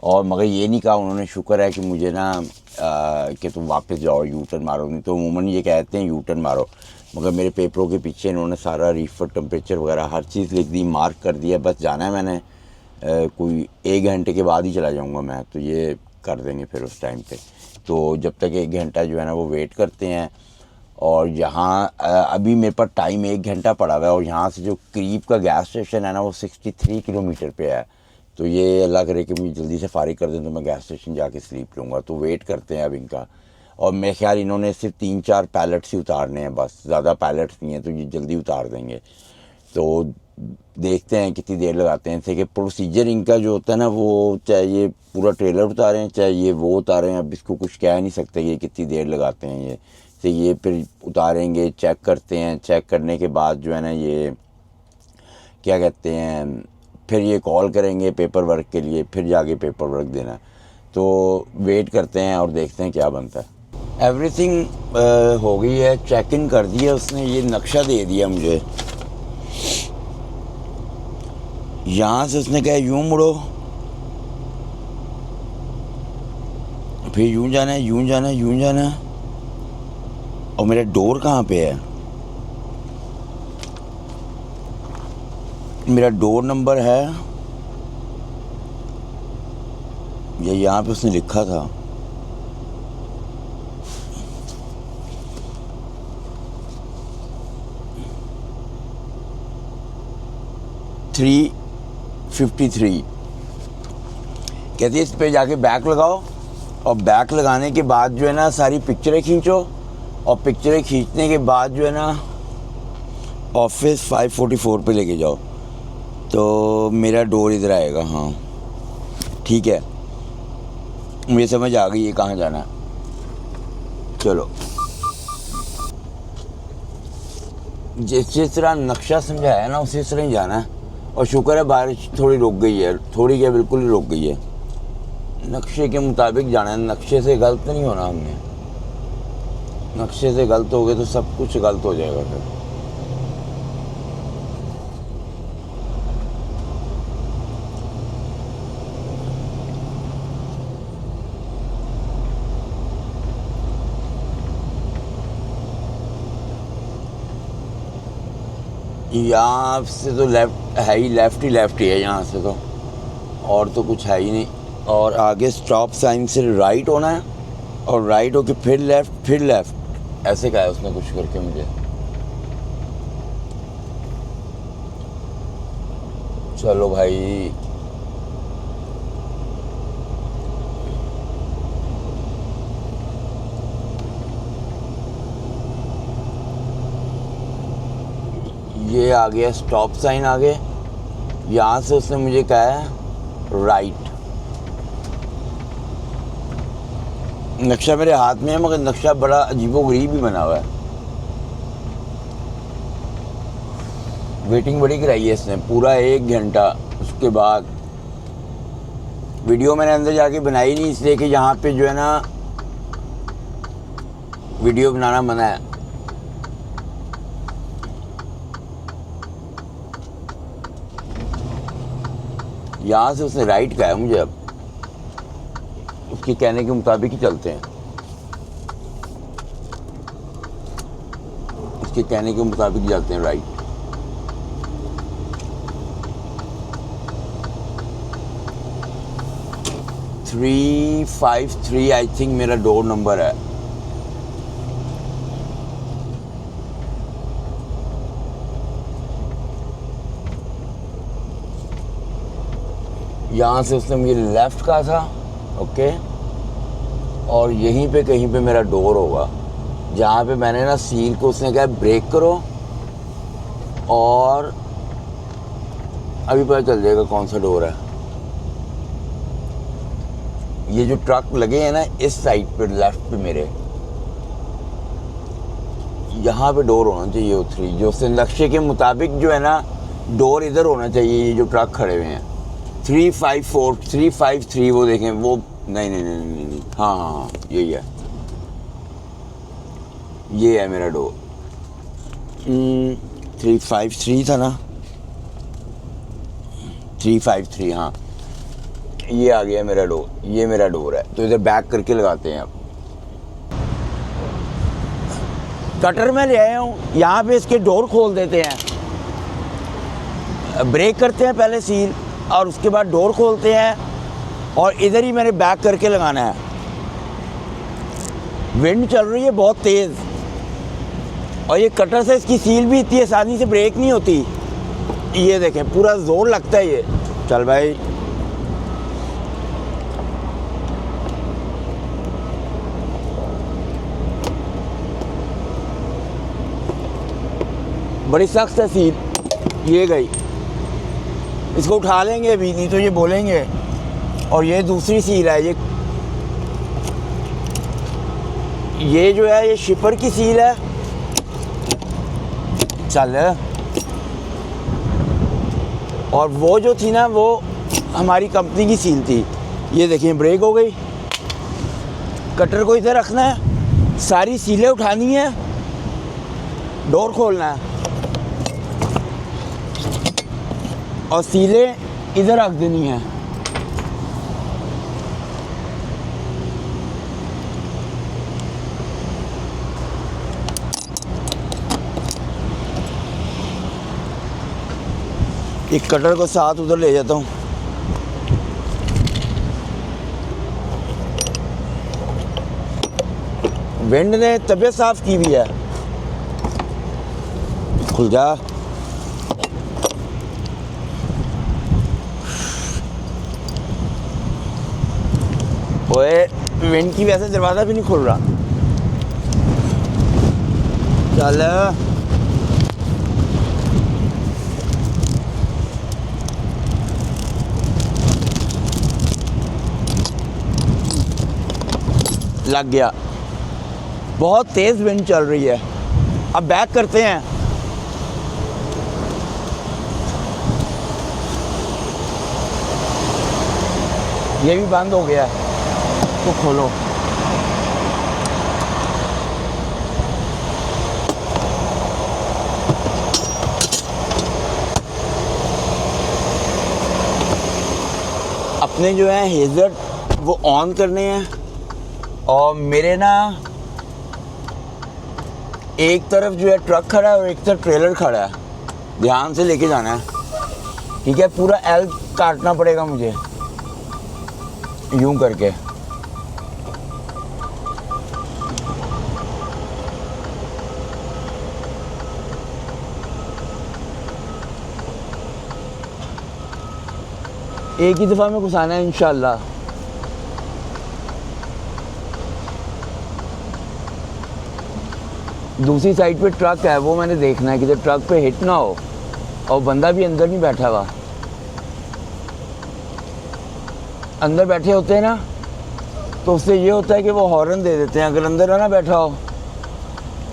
और मगर ये नहीं कहा उन्होंने, शुक्र है कि मुझे ना कि तुम वापस जाओ यू टर्न मारो। नहीं तो अमूमन ये कहते हैं यू टर्न मारो। मगर मेरे पेपरों के पीछे इन्होंने सारा रीफर टेम्परेचर वगैरह हर चीज़ लिख दी, मार्क कर दिया। बस जाना है मैंने, कोई 1 घंटे के बाद ही चला जाऊँगा मैं। तो ये कर देंगे फिर उस टाइम पे। तो जब तक 1 घंटा जो है ना वो वेट करते हैं। और यहाँ अभी मेरे पास टाइम 1 घंटा पड़ा हुआ है और यहाँ से जो करीब का गैस स्टेशन है ना वो 63 किलोमीटर पे है। तो ये अल्लाह करे कि मुझे जल्दी से फारिग कर दें तो मैं गैस स्टेशन जाके स्लीप लूँगा। तो वेट करते हैं अब इनका। और मेरे ख्याल इन्होंने सिर्फ 3-4 पैलेट्स ही उतारने हैं बस, ज़्यादा पैलेट्स नहीं हैं। तो ये जल्दी उतार देंगे। तो देखते हैं कितनी देर लगाते हैं। जैसे कि प्रोसीजर इनका जो होता है ना वो, चाहे ये पूरा ट्रेलर उतारें चाहे ये वो उतारें, अब इसको कुछ कह नहीं सकते ये कितनी देर लगाते हैं। ये फिर उतारेंगे, चेक करते हैं। चेक करने के बाद जो है ना ये क्या कहते हैं फिर ये कॉल करेंगे पेपर वर्क के लिए, फिर जाके पेपर वर्क देना। तो वेट करते हैं और देखते हैं क्या बनता है। एवरीथिंग हो गई है, चेक इन कर दिया उसने, ये नक्शा दे दिया मुझे। यहाँ से उसने कहा यूँ मुड़ो, फिर यूँ जाना है, यूँ जाना है, यूँ जाना है। और मेरा डोर कहाँ पे है? मेरा डोर नंबर है ये, यहाँ पे उसने लिखा था। थ्री 53 कहती है इस पे जाके बैक लगाओ, और बैक लगाने के बाद जो है ना सारी पिक्चरें खींचो, और पिक्चरें खींचने के बाद जो है ना ऑफिस 544 पे लेके जाओ। तो मेरा डोर इधर आएगा। हाँ ठीक है, मुझे समझ आ गई है कहाँ जाना है। चलो, जिस तरह नक्शा समझाया ना उसी तरह ही जाना है। और शुक्र है बारिश थोड़ी रुक गई है, थोड़ी क्या बिल्कुल ही रुक गई है। नक्शे के मुताबिक जाना है, नक्शे से गलत नहीं होना हमने। नक्शे से गलत हो गए तो सब कुछ गलत हो जाएगा फिर। यहाँ से तो लेफ्ट है ही, लेफ्ट ही है यहाँ से तो, और तो कुछ है ही नहीं। और आगे स्टॉप साइन से राइट होना है, और राइट होके फिर लेफ्ट, ऐसे कहा है उसने कुछ करके मुझे। चलो भाई, ये आ गया स्टॉप साइन आगे। यहाँ से उसने मुझे कहा है राइट। नक्शा मेरे हाथ में है, मगर नक्शा बड़ा अजीबोगरीब ही बना हुआ है। वेटिंग बड़ी कराई है इसने, पूरा 1 घंटा। उसके बाद वीडियो मैंने अंदर जाके बनाई नहीं, इसलिए कि यहाँ पे जो है ना वीडियो बनाना मना है। यहाँ से उसने राइट कहा है मुझे, अब उसके कहने के मुताबिक ही चलते हैं। उसके कहने के मुताबिक चलते हैं राइट। थ्री 53 आई थिंक मेरा डोर नंबर है। यहाँ से उसने मुझे लेफ़्ट कहा था, ओके। और यहीं पे कहीं पे मेरा डोर होगा, जहाँ पे मैंने ना सील को उसने कहा ब्रेक करो, और अभी पता चल जाएगा कौन सा डोर है। ये जो ट्रक लगे हैं ना इस साइड पे लेफ़्ट पे मेरे, यहाँ पे डोर होना चाहिए वो 3, जो उसने नक्शे के मुताबिक जो है ना डोर इधर होना चाहिए। ये जो ट्रक खड़े हुए हैं 354 353 वो देखें, वो नहीं, हाँ यही है, ये है मेरा डोर। 353 था ना, 353, हाँ ये आ गया मेरा डोर। ये मेरा डोर है, तो इधर बैक करके लगाते हैं। अब कटर में ले आया हूँ, यहाँ पे इसके डोर खोल देते हैं, ब्रेक करते हैं पहले सील, और उसके बाद डोर खोलते हैं, और इधर ही मैंने बैक करके लगाना है। विंड चल रही है बहुत तेज़, और ये कटर से इसकी सील भी इतनी आसानी से ब्रेक नहीं होती। ये देखें पूरा जोर लगता है ये। चल भाई, बड़ी सख्त है सील, ये गई। इसको उठा लेंगे अभी, नहीं तो ये बोलेंगे। और ये दूसरी सील है, ये जो है ये शिपर की सील है। चल और वो जो थी ना वो हमारी कंपनी की सील थी। ये देखिए ब्रेक हो गई। कटर को इधर रखना है, सारी सीलें उठानी है, डोर खोलना है और सीलें इधर रख देनी है। एक कटर को साथ उधर ले जाता हूँ। विंड ने तबीयत साफ की भी है। खुल जा। ओए विंड की वजह से दरवाज़ा भी नहीं खुल रहा। चल लग गया। बहुत तेज़ विंड चल रही है। अब बैक करते हैं। ये भी बंद हो गया है, तो खोलो। अपने जो है हेजर वो ऑन करने हैं और मेरे ना एक तरफ जो है ट्रक खड़ा है और एक तरफ ट्रेलर खड़ा है। ध्यान से लेके जाना है, ठीक है। पूरा एल काटना पड़ेगा मुझे यूं करके। एक ही दफ़ा में घुसाना है इंशाल्लाह। दूसरी साइड पे ट्रक है, वो मैंने देखना है कि ट्रक पे हिट ना हो और बंदा भी अंदर नहीं बैठा हुआ। अंदर बैठे होते हैं ना तो उससे ये होता है कि वो हॉर्न दे देते हैं। अगर अंदर है ना बैठा हो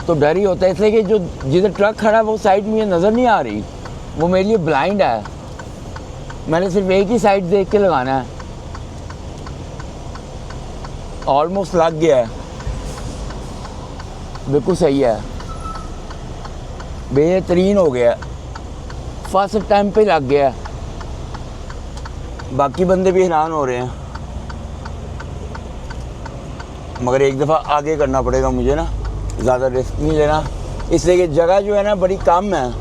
तो डर ही होता है, इसलिए कि जो जिधर ट्रक खड़ा है वो साइड मुझे नज़र नहीं आ रही, वो मेरे लिए ब्लाइंड है। मैंने सिर्फ एक ही साइड देख के लगाना है। ऑलमोस्ट लग गया है, बिल्कुल सही है, बेहतरीन हो गया। फर्स्ट टाइम पे लग गया। बाकी बंदे भी हैरान हो रहे हैं, मगर एक दफ़ा आगे करना पड़ेगा मुझे ना, ज़्यादा रिस्क नहीं लेना, इसलिए कि जगह जो है ना बड़ी कम है,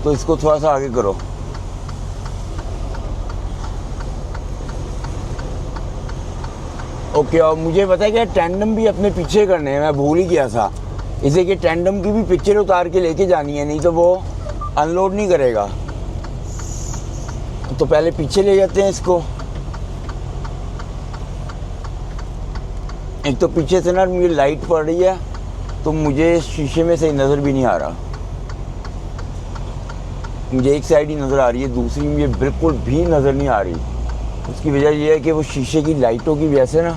तो इसको थोड़ा सा आगे करो। ओके, और मुझे पता है कि टैंडम भी अपने पीछे करने हैं, मैं भूल ही गया था। इसे कि टैंडम की भी पिक्चर उतार के लेके जानी है, नहीं तो वो अनलोड नहीं करेगा। तो पहले पीछे ले जाते हैं इसको। एक तो पीछे से ना मुझे लाइट पड़ रही है तो मुझे शीशे में से नज़र भी नहीं आ रहा। मुझे एक साइड ही नज़र आ रही है, दूसरी मुझे बिल्कुल भी नज़र नहीं आ रही। उसकी वजह यह है कि वो शीशे की लाइटों की वजह से ना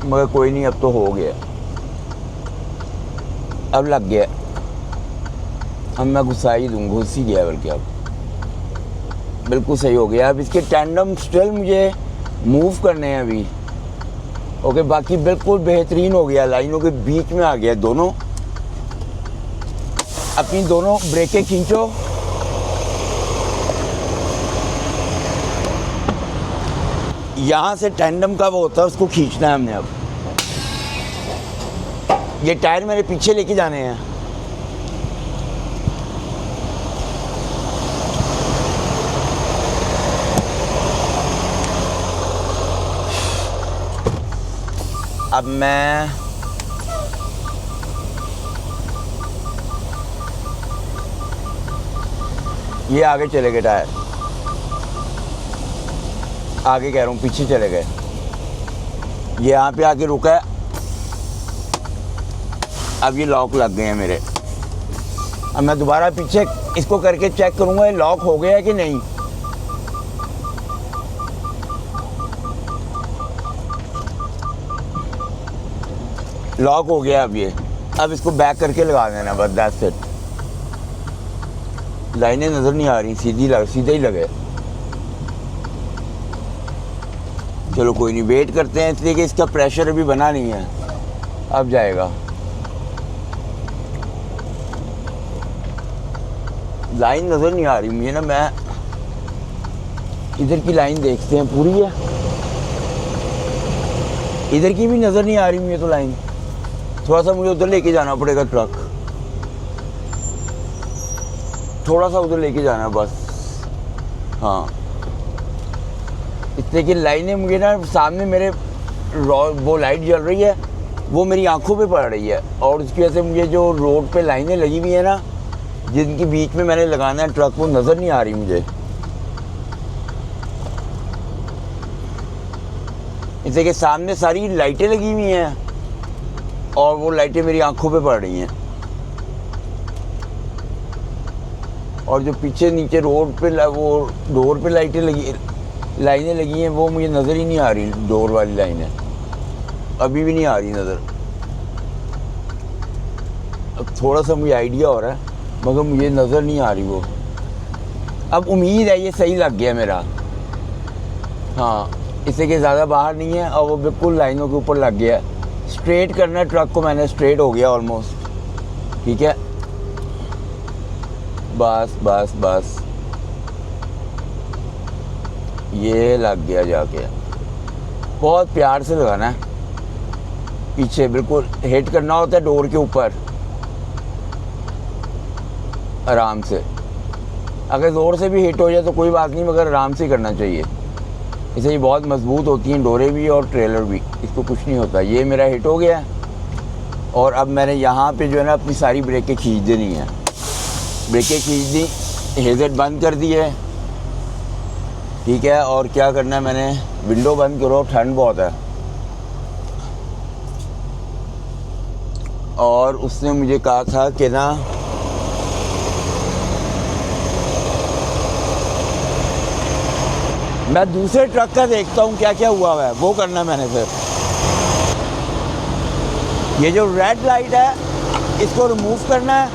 मगर कोई नहीं, अब तो हो गया, अब लग गया। अब मैं घुसा ही दूँ, घुस ही गया बल्कि, अब बिल्कुल सही हो गया। अब इसके टैंडम स्टिल मुझे मूव करने हैं अभी। ओके, बाकी बिल्कुल बेहतरीन हो गया, लाइनों के बीच में आ गया दोनों। अपनी दोनों ब्रेकें खींचो, यहाँ से टैंडम का वो होता है, उसको खींचना है हमने। अब ये टायर मेरे पीछे लेके जाने हैं। अब मैं ये आगे चले गए, टायर आगे कह रहा हूँ, पीछे चले गए। ये यहाँ पे आके रुका है। अब ये लॉक लग गए हैं मेरे। अब मैं दोबारा पीछे इसको करके चेक करूँगा ये लॉक हो गया है कि नहीं। लॉक हो गया अब ये। अब इसको बैक करके लगा देना बस, दैट्स इट। लाइनें नज़र नहीं आ रही, सीधे ही लगे। चलो कोई नहीं, वेट करते हैं, इसलिए कि इसका प्रेशर अभी बना नहीं है, अब जाएगा। लाइन नज़र नहीं आ रही मुझे ना, मैं इधर की लाइन देखते हैं, पूरी है। इधर की भी नज़र नहीं आ रही मुझे तो लाइन, थोड़ा सा मुझे उधर लेके जाना पड़ेगा ट्रक, थोड़ा सा उधर लेके जाना बस। हाँ, इसलिए कि लाइनें मुझे ना सामने मेरे वो लाइट जल रही है, वो मेरी आंखों पे पड़ रही है, और उसकी वजह से मुझे जो रोड पे लाइनें लगी हुई है ना, जिनके बीच में मैंने लगाना है ट्रक, वो नज़र नहीं आ रही मुझे। इसलिए कि सामने सारी लाइटें लगी हुई हैं और वो लाइटें मेरी आंखों पे पड़ रही हैं, और जो पीछे नीचे रोड पे वो डोर पे लाइनें लगी हैं, वो मुझे नज़र ही नहीं आ रही। डोर वाली लाइनें अभी भी नहीं आ रही नज़र। अब थोड़ा सा मुझे आइडिया हो रहा है, मगर मुझे नज़र नहीं आ रही वो। अब उम्मीद है ये सही लग गया मेरा। हाँ, इससे कि ज़्यादा बाहर नहीं है और वो बिल्कुल लाइनों के ऊपर लग गया। स्ट्रेट करना है ट्रक को, मैंने स्ट्रेट हो गया ऑलमोस्ट। ठीक है, बस बस बस, ये लग गया जाके। बहुत प्यार से लगाना है, पीछे बिल्कुल हिट करना होता है डोर के ऊपर, आराम से। अगर ज़ोर से भी हिट हो जाए तो कोई बात नहीं, मगर आराम से करना चाहिए। इसे ये बहुत मजबूत होती हैं डोरें भी और ट्रेलर भी, इसको कुछ नहीं होता। ये मेरा हिट हो गया, और अब मैंने यहाँ पे जो है ना अपनी सारी ब्रेकें खींच देनी है। ब्रेकें खींच दी, हेज़र बंद कर दी है। ठीक है, और क्या करना है मैंने, विंडो बंद करो, ठंड बहुत है। और उसने मुझे कहा था कि ना मैं दूसरे ट्रक का देखता हूँ क्या क्या हुआ है, वो करना है मैंने। फिर ये जो रेड लाइट है इसको रिमूव करना है,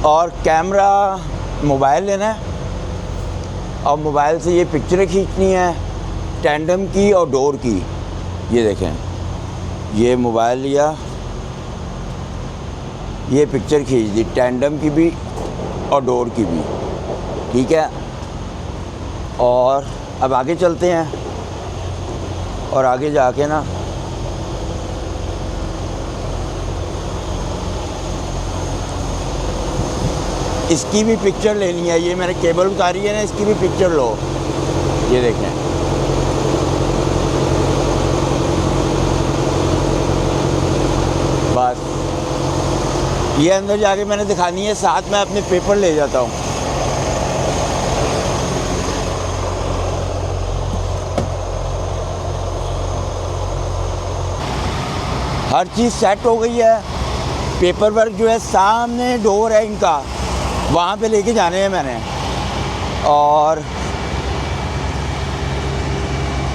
और कैमरा मोबाइल लेना है, और मोबाइल से ये पिक्चरें खींचनी है, टैंडम की और डोर की। ये देखें, ये मोबाइल लिया, ये पिक्चर खींच दी, टैंडम की भी और डोर की भी। ठीक है, और अब आगे चलते हैं, और आगे जाके ना इसकी भी पिक्चर लेनी है। ये मैंने केबल उतारी है ना, इसकी भी पिक्चर लो। ये देखें, बस ये अंदर जाके मैंने दिखानी है, साथ में अपने पेपर ले जाता हूँ। हर चीज़ सेट हो गई है, पेपर वर्क जो है सामने डोर है इनका, वहाँ पे लेके जाने हैं मैंने। और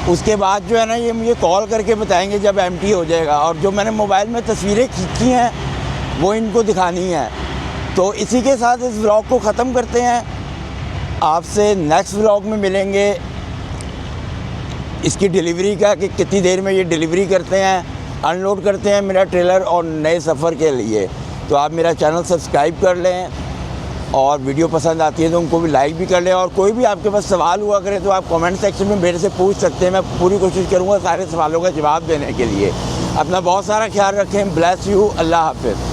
उसके बाद जो है ना, ये मुझे कॉल करके बताएंगे जब एम्प्टी हो जाएगा, और जो मैंने मोबाइल में तस्वीरें खींची हैं वो इनको दिखानी है। तो इसी के साथ इस व्लॉग को ख़त्म करते हैं। आपसे नेक्स्ट व्लॉग में मिलेंगे इसकी डिलीवरी का, कि कितनी देर में ये डिलीवरी करते हैं, अनलोड करते हैं मेरा ट्रेलर, और नए सफ़र के लिए। तो आप मेरा चैनल सब्सक्राइब कर लें, और वीडियो पसंद आती है तो उनको भी लाइक भी कर लें। और कोई भी आपके पास सवाल हुआ करे तो आप कमेंट सेक्शन में मेरे से पूछ सकते हैं, मैं पूरी कोशिश करूँगा सारे सवालों का जवाब देने के लिए। अपना बहुत सारा ख्याल रखें। ब्लेस यू, अल्लाह हाफ़िज़।